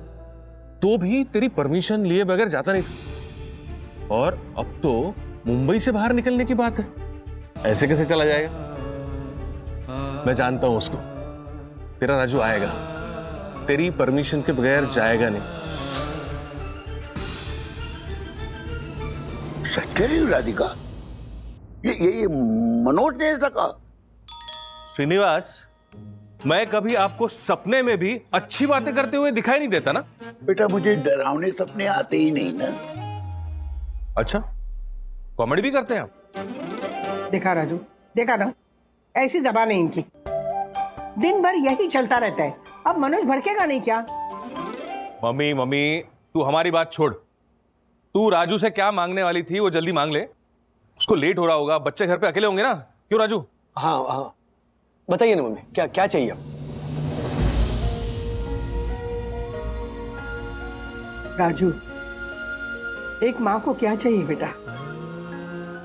Speaker 3: तो भी तेरी परमिशन लिए बगैर जाता नहीं था। और अब तो मुंबई से बाहर निकलने की बात है, ऐसे कैसे चला जाएगा? मैं जानता हूं उसको। तेरा राजू आएगा, तेरी परमिशन के बगैर जाएगा नहीं।
Speaker 6: सच कह रही हूँ राधिका? ये मनोज ने ऐसा कहा?
Speaker 3: श्रीनिवास, मैं कभी आपको सपने में भी अच्छी बातें करते हुए दिखाई नहीं देता ना?
Speaker 6: बेटा, मुझे डरावने सपने आते ही नहीं ना।
Speaker 3: अच्छा, कॉमेडी भी करते हैं आप?
Speaker 5: देखा राजू, देखा ना, ऐसी जबान है इनकी, दिन भर यही चलता रहता है। अब मनोज भड़केगा नहीं क्या?
Speaker 3: मम्मी मम्मी, तू हमारी बात छोड़। तू राजू से क्या मांगने वाली थी वो जल्दी मांग ले, उसको लेट हो रहा होगा, बच्चे घर पे अकेले होंगे ना। क्यों राजू?
Speaker 8: हाँ हाँ, बताइए ना मम्मी, क्या क्या चाहिए अब?
Speaker 5: राजू, एक माँ को क्या चाहिए बेटा?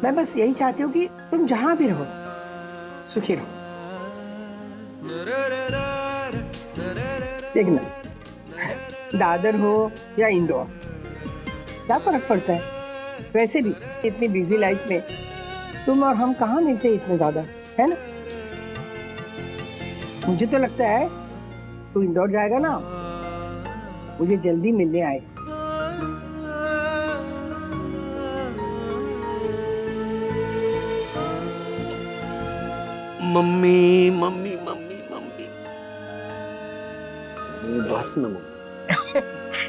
Speaker 5: मैं बस यही चाहती हूँ कि तुम जहां भी रहो सुखी रहो। देखना, दादर हो या इंदौर, क्या फर्क पड़ता है? वैसे भी इतनी बिजी लाइफ में तुम और हम कहाँ मिलते इतने ज्यादा, है ना? मुझे तो लगता है तू इंदौर जाएगा ना, मुझे जल्दी मिलने आएगा।
Speaker 8: मम्मी मम्मी मम्मी मम्मी, बस ना मम्मी।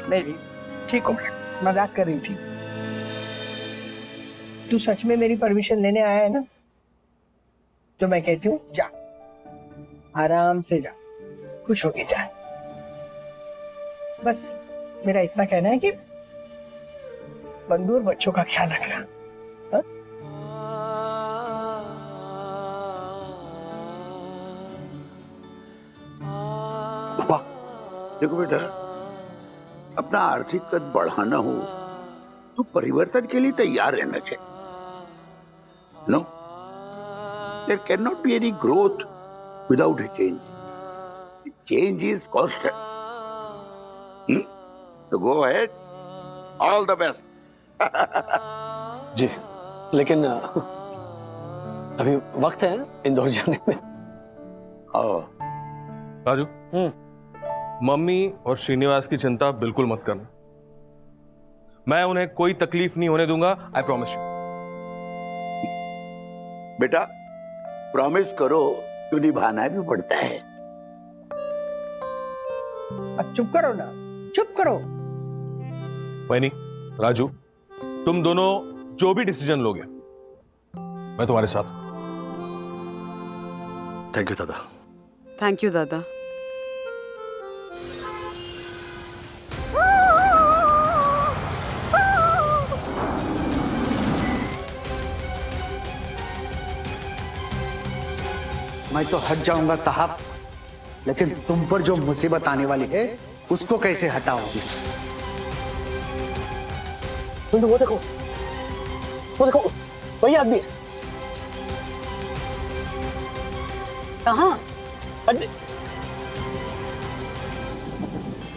Speaker 5: नहीं, ठीक हो, मजाक कर रही थी। तू सच में मेरी परमिशन लेने आया है ना, तो मैं कहती हूँ जा, आराम से जा, खुश होके जा। बस मेरा इतना कहना है कि बंधु और बच्चों का ख्याल रखना। हाँ?
Speaker 6: देखो बेटा, अपना आर्थिक कद बढ़ाना हो तो परिवर्तन के लिए तैयार रहना चाहिए। No, there can not be any growth without a change. Change is constant. तो go ahead, all the best.
Speaker 8: जी, लेकिन अभी वक्त है इंदौर जाने में।
Speaker 3: राजू, मम्मी और श्रीनिवास की चिंता बिल्कुल मत करना। मैं उन्हें कोई तकलीफ नहीं होने दूंगा, आई प्रॉमिस यू।
Speaker 6: बेटा प्रॉमिस करो तो निभाना भी पड़ता है।
Speaker 5: अब चुप करो ना, चुप करो।
Speaker 3: वैनी, राजू, तुम दोनों जो भी डिसीजन लोगे मैं तुम्हारे साथ।
Speaker 8: थैंक यू दादा।
Speaker 22: थैंक यू दादा।
Speaker 14: मैं तो हट जाऊंगा साहब, लेकिन तुम पर जो मुसीबत आने वाली है उसको कैसे हटाओगे?
Speaker 8: वो देखो वही आदमी है।
Speaker 12: कहाँ?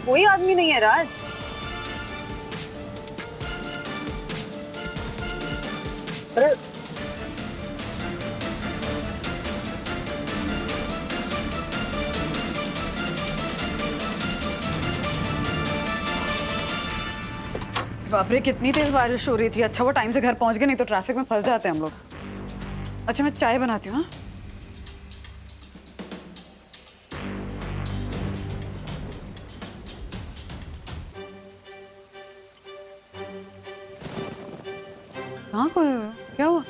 Speaker 12: कोई आदमी नहीं है राज।
Speaker 8: अरे
Speaker 22: बाप रे, कितनी तेज बारिश हो रही थी। अच्छा वो टाइम से घर पहुंच गए, नहीं तो ट्रैफिक में फंस जाते हैं हम लोग। अच्छा मैं चाय बनाती हूँ। हाँ कोई क्या हुआ?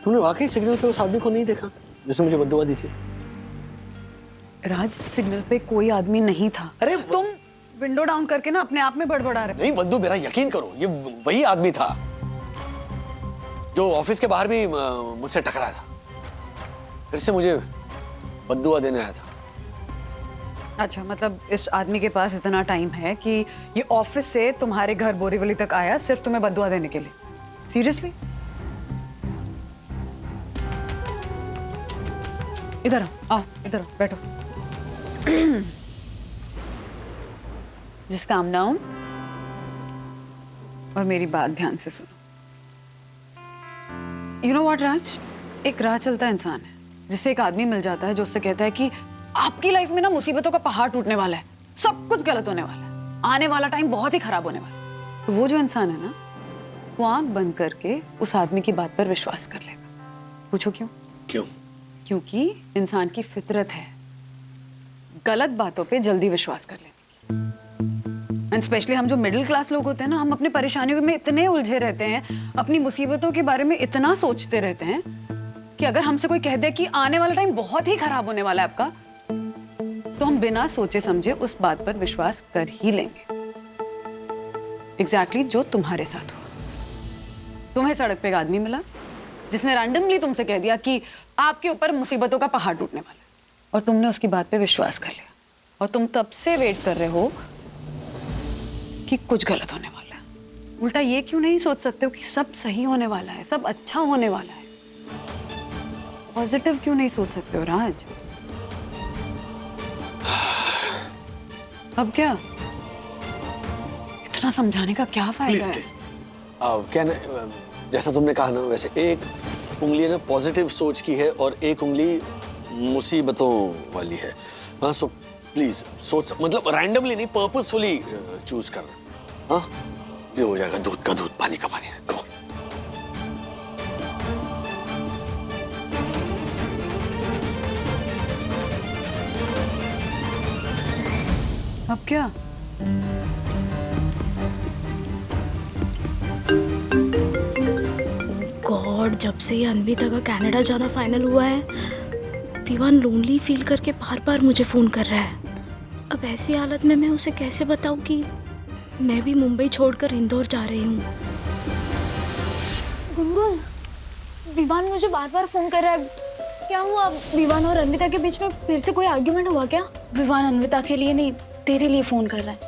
Speaker 8: तूने वाकई सिग्नल पे उस आदमी को नहीं देखा जिसने मुझे बद्दुआ दी थी?
Speaker 22: राज सिग्नल पे कोई आदमी नहीं था।
Speaker 8: अरे
Speaker 22: तुम विंडो डाउन करके ना अपने आप में बड़बड़ा रहे।
Speaker 8: नहीं बद्दू, मेरा यकीन करो, ये वही आदमी था जो ऑफिस के बाहर भी मुझसे टकराया था, फिर से मुझे बद्दुआ देने आया था।
Speaker 22: अच्छा मतलब इस आदमी के पास इतना टाइम है कि ये ऑफिस से तुम्हारे घर बोरीवली तक आया सिर्फ तुम्हें बद्दुआ देने के लिए? सीरियसली? इधर आओ, इधर आओ, बैठो। जिस काम डाउन और मेरी बात ध्यान से सुनो। यू नो व्हाट राज, एक राह चलता इंसान है जिससे एक आदमी मिल जाता है जो उससे कहता है कि आपकी लाइफ में ना मुसीबतों का पहाड़ टूटने वाला है, सब कुछ गलत होने वाला है, आने वाला टाइम बहुत ही खराब होने वाला है। तो वो जो इंसान है ना, वो आंख बंद करके उस आदमी की बात पर विश्वास कर लेगा। पूछो क्यों?
Speaker 8: क्यों?
Speaker 22: क्योंकि इंसान की फितरत है गलत बातों पे जल्दी विश्वास कर लेने की। एंड स्पेशली हम जो मिडिल क्लास लोग होते हैं ना, हम अपनी परेशानियों में इतने उलझे रहते हैं, अपनी मुसीबतों के बारे में इतना सोचते रहते हैं कि अगर हमसे कोई कह दे कि आने वाला टाइम बहुत ही खराब होने वाला है आपका, तो हम बिना सोचे समझे उस बात पर विश्वास कर ही लेंगे। एग्जैक्टली जो तुम्हारे साथ हुआ। तुम्हें सड़क पे एक आदमी मिला जिसने रैंडमली तुमसे कह दिया कि आपके ऊपर मुसीबतों का पहाड़ टूटने वाला है, और तुमने उसकी बात पे विश्वास कर लिया, और तुम तब से वेट कर रहे हो कि कुछ गलत होने वाला है। उल्टा ये क्यों नहीं सोच सकते हो कि सब सही होने वाला है, सब अच्छा होने वाला है? पॉजिटिव क्यों नहीं सोच सकते हो राज? अब क्या इतना समझाने का क्या फायदा है?
Speaker 8: क्या ना, जैसा तुमने कहा ना, वैसे एक उंगली ना पॉजिटिव सोच की है और एक उंगली मुसीबतों वाली है। हाँ, सो प्लीज सोच, मतलब रैंडमली नहीं, पर्पसफुली चूज करना। हाँ, ये हो जाएगा। दूध का दूध, पानी का पानी। Come on.
Speaker 22: अब क्या?
Speaker 2: गॉड, जब से ये अन्विता का कनाडा जाना फाइनल हुआ है, विवान लोनली फील करके बार बार मुझे फ़ोन कर रहा है। अब ऐसी हालत में मैं उसे कैसे बताऊं कि मैं भी मुंबई छोड़कर इंदौर जा रही हूँ।
Speaker 11: गुनगुन, विवान मुझे बार बार फोन कर रहा है। क्या हुआ? विवान और अन्विता के बीच में फिर से कोई आर्ग्यूमेंट हुआ क्या?
Speaker 21: विवान अन्विता के लिए नहीं, तेरे लिए फोन कर रहा है।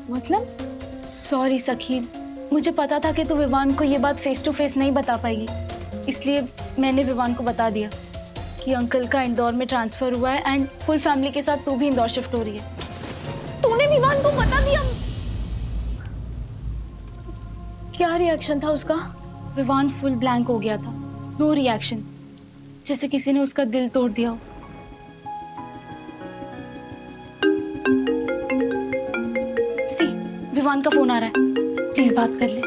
Speaker 11: मतलब?
Speaker 21: सॉरी सखी, मुझे पता था कि तू विवान को ये बात फेस टू फेस नहीं बता पाएगी, इसलिए मैंने विवान को बता दिया कि अंकल का इंदौर में ट्रांसफर हुआ है एंड फुल फैमिली के साथ तू भी इंदौर शिफ्ट हो रही है।
Speaker 11: तूने विवान को बता दिया? क्या रिएक्शन था उसका?
Speaker 21: विवान फुल ब्लैंक हो गया था। नो रिएक्शन, जैसे किसी ने उसका दिल तोड़ दिया हो। सी, विवान का फोन आ रहा है, प्लीज बात कर ले।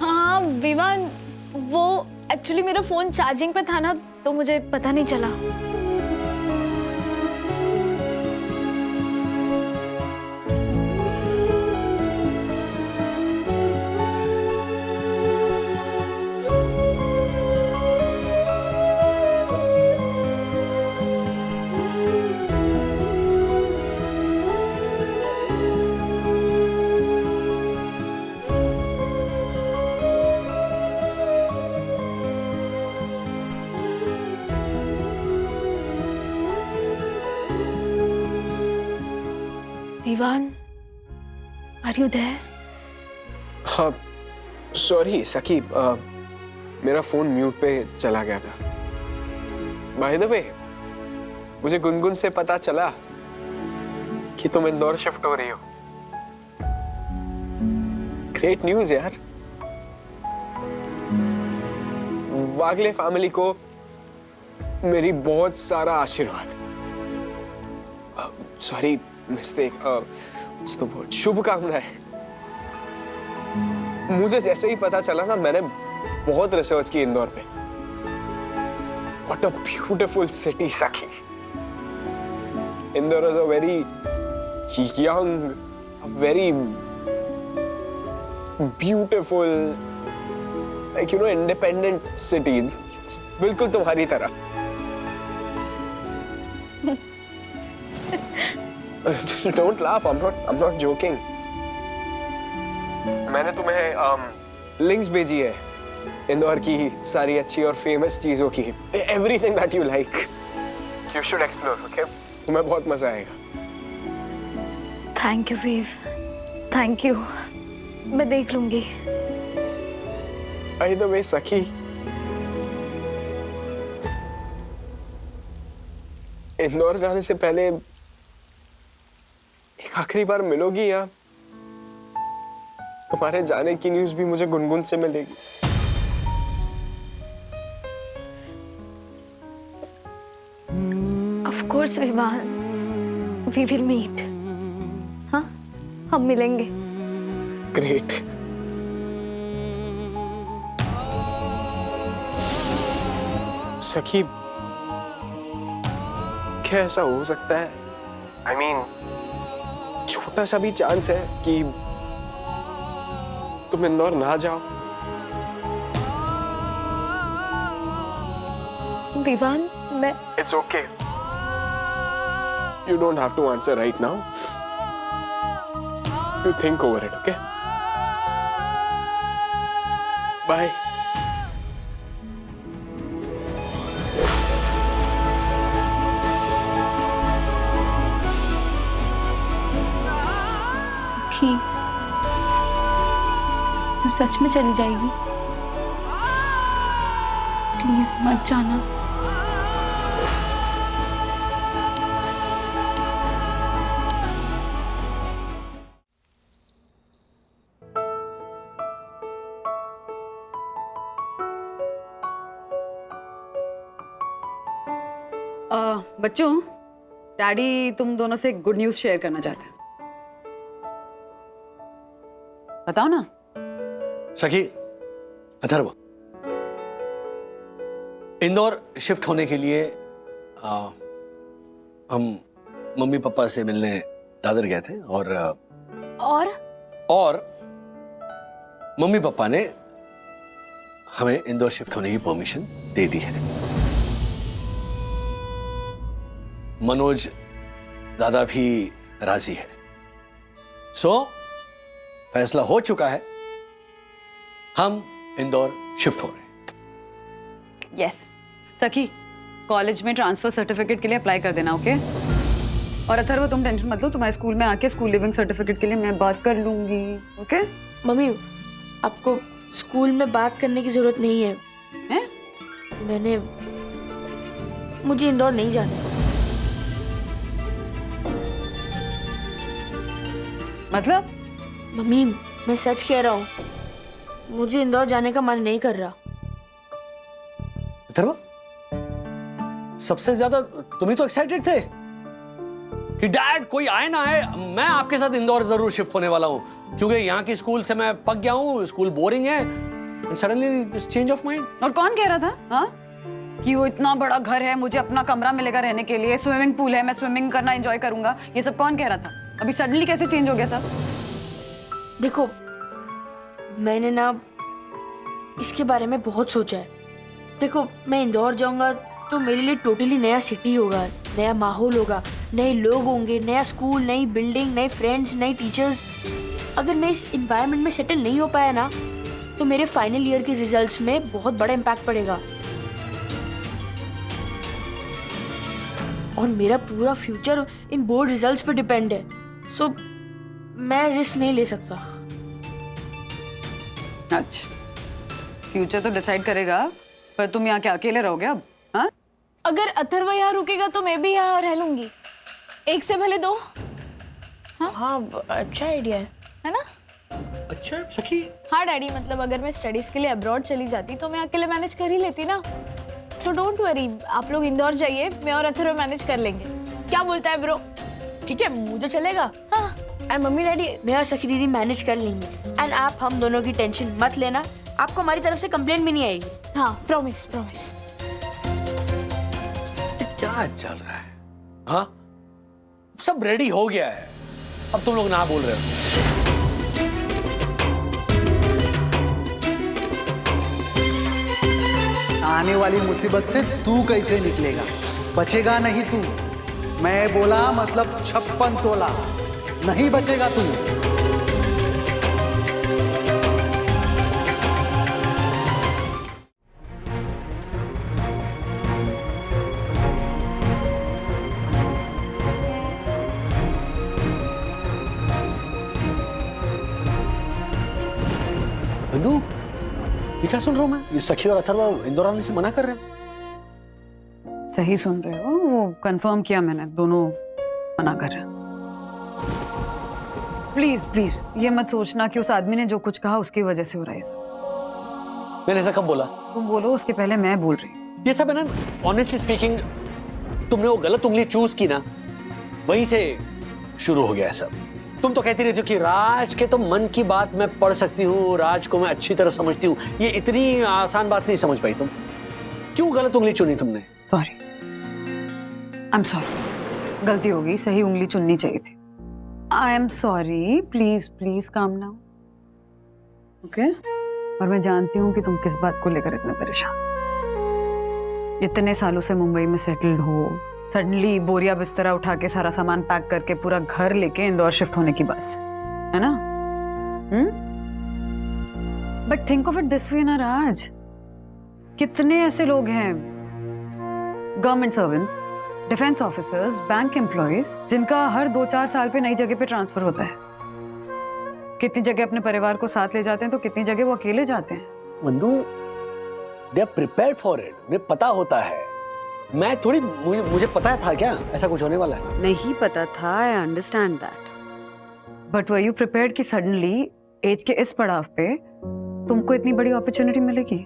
Speaker 2: हाँ विवान, वो एक्चुअली मेरा फोन चार्जिंग पे था ना, तो मुझे पता नहीं चला। Vivaan, are you there?
Speaker 15: हाँ सॉरी सखी, मेरा फोन म्यूट पे चला गया था। बाय द वे, मुझे गुनगुन से पता चला कि तुम इंदौर शिफ्ट हो रही हो। ग्रेट न्यूज यार। वागले फैमिली को मेरी बहुत सारा आशीर्वाद। सॉरी मिस्टेक, तो बहुत शुभकामनाएं। मुझे जैसे ही पता चला ना, मैंने बहुत रिसर्च की इंदौर पे। What a beautiful city, Sakhi. Indore is a very young, a very beautiful, like you know, independent city. बिल्कुल तुम्हारी तरह। Don't laugh. I'm not joking. मैंने तुम्हें लिंक्स भेजी है इंदौर की सारी अच्छी और फेमस चीजों की। Everything that you like. You should explore, okay? तुम्हें बहुत मजा आएगा।
Speaker 2: Thank you Viv, thank you. मैं देख लूंगी।
Speaker 15: By the way, सखी, इंदौर जाने से पहले एक आखिरी बार मिलोगी या तुम्हारे जाने की न्यूज़ भी मुझे गुनगुन से मिलेगी?
Speaker 2: Of course Vivaan, we will meet. हाँ, हम मिलेंगे।
Speaker 15: ग्रेट। सखी, क्या ऐसा हो सकता है? I mean, छोटा सा भी चांस है कि तुम इंदौर ना जाओ?
Speaker 2: विवान, मैं
Speaker 15: It's okay. You don't have to answer right now. You think over it, okay? Bye.
Speaker 21: सखी, तू सच में चली जाएगी? प्लीज मत जाना।
Speaker 22: बच्चों, डैडी तुम दोनों से एक गुड न्यूज शेयर करना चाहते हैं। बताओ ना।
Speaker 8: सखी, अथर्व, इंदौर शिफ्ट होने के लिए हम मम्मी पापा से मिलने दादर गए थे और मम्मी पापा ने हमें इंदौर शिफ्ट होने की परमिशन दे दी है। मनोज दादा भी राजी है। सो फैसला हो चुका है, हम इंदौर शिफ्ट हो रहे हैं।
Speaker 22: यस सखी, कॉलेज में ट्रांसफर सर्टिफिकेट के लिए अप्लाई कर देना, ओके? और अथर्व, तुम टेंशन मत लो, तुम्हारे स्कूल में आके स्कूल लिविंग सर्टिफिकेट के लिए मैं बात कर लूंगी, ओके?
Speaker 17: मम्मी, आपको स्कूल में बात करने की जरूरत नहीं है।
Speaker 22: हैं?
Speaker 17: मुझे इंदौर नहीं जाना।
Speaker 22: मतलब?
Speaker 17: मम्मी, मैं सच कह रहा हूँ, मुझे इंदौर जाने का मन नहीं कर रहा।
Speaker 8: अथर्व, सबसे ज्यादा तुम ही तो एक्साइटेड थे कि डैड कोई आए ना आए, मैं आपके साथ इंदौर जरूर शिफ्ट होने वाला हूँ, क्योंकि यहाँ की स्कूल से मैं पक गया हूँ, स्कूल बोरिंग है। And suddenly this change of mind.
Speaker 12: और कौन कह रहा था हाँ कि वो इतना बड़ा घर है, मुझे अपना कमरा मिलेगा रहने के लिए, स्विमिंग पूल है, मैं स्विमिंग करना एंजॉय करूंगा, ये सब कौन कह रहा था? अभी सडनली कैसे चेंज हो गया सब?
Speaker 17: देखो, मैंने ना इसके बारे में बहुत सोचा है। देखो, मैं इंदौर जाऊंगा तो मेरे लिए टोटली नया सिटी होगा, नया माहौल होगा, नए लोग होंगे, नया स्कूल, नई बिल्डिंग, नए फ्रेंड्स, नए टीचर्स। अगर मैं इस एनवायरनमेंट में सेटल नहीं हो पाया ना, तो मेरे फाइनल ईयर के रिजल्ट्स में बहुत बड़ा इम्पैक्ट पड़ेगा और मेरा पूरा फ्यूचर इन बोर्ड रिजल्ट्स पे डिपेंड है। सो मैं रिस्क नहीं ले सकता।
Speaker 12: अच्छा, फ्यूचर तो डिसाइड करेगा, पर तुम यहाँ क्या अकेले रहोगे अब? हाँ,
Speaker 11: अगर अथर्व यहाँ रुकेगा तो मैं भी यहाँ रह लूंगी, एक से भले दो।
Speaker 17: हाँ, अच्छा आइडिया
Speaker 11: है ना?
Speaker 8: अच्छा सखी।
Speaker 11: हाँ डैडी, मतलब अगर मैं स्टडीज के लिए अब्रॉड चली जाती तो मैं अकेले मैनेज कर ही लेती ना। सो डोंट वरी, आप लोग इंदौर जाइए, मैं और अथर्व मैनेज कर लेंगे। क्या बोलता है ब्रो?
Speaker 17: ठीक है, मुझे चलेगा। हाँ, एंड मम्मी डैडी, मैं और सखी दीदी मैनेज कर लेंगे। एंड आप हम दोनों की टेंशन मत लेना, आपको हमारी तरफ से कंप्लेंट भी नहीं आएगी।
Speaker 11: हाँ, प्रॉमिस प्रॉमिस।
Speaker 8: क्या चल रहा है? हाँ, सब रेडी हो गया है, अब तुम लोग ना बोल रहे हो।
Speaker 4: आने वाली मुसीबत से तू कैसे निकलेगा? बचेगा नहीं तू। मैं बोला मतलब 56 तोला, नहीं बचेगा तू।
Speaker 8: बंधु, ये क्या सुन रहा हूँ मैं? ये सखी और अथर्व इंदौर आने से मना कर रहे हैं।
Speaker 12: सही सुन रहे हो, वो कंफर्म किया मैंने, दोनों मना कर रहे हैं। प्लीज प्लीज ये मत सोचना कि उस आदमी ने जो कुछ कहा उसकी वजह से हो रहा है सब।
Speaker 8: मैंने ऐसा कब बोला?
Speaker 12: तुम बोलो उसके पहले मैं बोल रही हूँ।
Speaker 8: ये सब है ना, ऑनेस्टली स्पीकिंग, तुमने वो गलत उंगली चूज की ना, वहीं से शुरू हो गया है सब। तुम तो कहती रहती हो कि राज के तो मन की बात मैं पढ़ सकती हूँ, राज को मैं अच्छी तरह समझती हूँ। ये इतनी आसान बात नहीं समझ पाई तुम। क्यों गलत उंगली चुनी तुमने?
Speaker 12: सॉरी, आई एम सॉरी, गलती हो गई, सही उंगली चुननी चाहिए थी। I am sorry, please please काम नाउ, ओके? और मैं जानती हूँ कि तुम किस बात को लेकर इतने परेशान। इतने सालों से मुंबई में सेटल्ड हो, सडनली बोरिया बिस्तरा उठा के सारा सामान पैक करके पूरा घर लेके इंदौर शिफ्ट होने की बात है ना? But think of it this way ना राज, कितने ऐसे लोग हैं, government servants, defence officers, bank employees, जिनका हर 2-4 साल पे नई जगह पे ट्रांसफर होता है। कितनी जगह अपने परिवार को साथ ले जाते हैं तो कितनी जगह वो अकेले जाते हैं।
Speaker 8: बंधु, they are prepared for it, उन्हें पता होता है। मैं थोड़ी, मुझे पता था क्या ऐसा कुछ होने वाला है?
Speaker 12: नहीं पता था, I understand that, but were you prepared कि सडनली एज के इस पड़ाव पे तुमको इतनी बड़ी अपॉर्चुनिटी मिलेगी?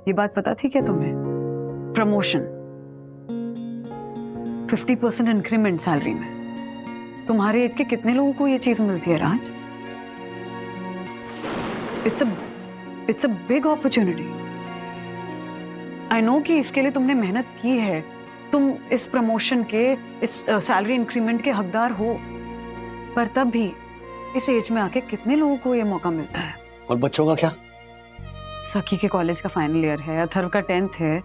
Speaker 12: ये बात पता थी क्या तुम्हें? प्रमोशन, 50% इंक्रीमेंट सैलरी में। तुम्हारे एज के कितने लोगों को ये चीज मिलती है Raj? It's a big opportunity. I know कि इसके लिए तुमने मेहनत की है, तुम इस प्रमोशन के, इस सैलरी इंक्रीमेंट के हकदार हो, पर तब भी इस एज में आके कितने लोगों को ये मौका मिलता है?
Speaker 8: और बच्चों का क्या?
Speaker 12: सखी के कॉलेज का फाइनल ईयर है, अथर्व का 10th है।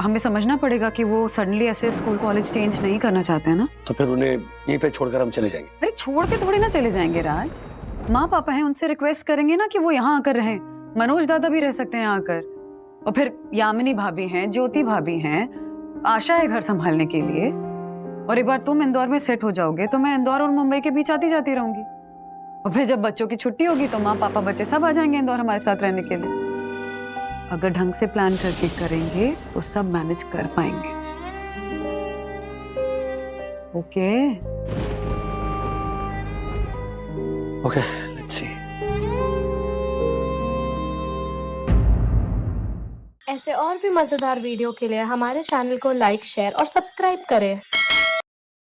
Speaker 12: हमें समझना पड़ेगा कि वो सडनली ऐसे स्कूल कॉलेज चेंज नहीं करना चाहते हैं ना।
Speaker 8: तो फिर उन्हें यहीं पे छोड़कर हम चले जाएंगे?
Speaker 12: अरे छोड़ के थोड़ी ना चले जाएंगे राज, माँ पापा हैं, उनसे रिक्वेस्ट करेंगे ना कि वो यहाँ आकर रहें। मनोज दादा भी रह सकते हैं यहाँ आकर, और फिर यामिनी भाभी हैं, ज्योति भाभी हैं, आशा है घर संभालने के लिए। और एक बार तुम इंदौर में सेट हो जाओगे तो मैं इंदौर और मुंबई के बीच आती जाती रहूंगी। और फिर जब बच्चों की छुट्टी होगी तो माँ पापा बच्चे सब आ जाएंगे इंदौर हमारे साथ रहने के लिए। अगर ढंग से प्लान करके करेंगे तो सब मैनेज कर पाएंगे। Okay
Speaker 8: okay, let's see.
Speaker 18: ऐसे और भी मज़ेदार वीडियो के लिए हमारे चैनल को लाइक, शेयर और सब्सक्राइब करें।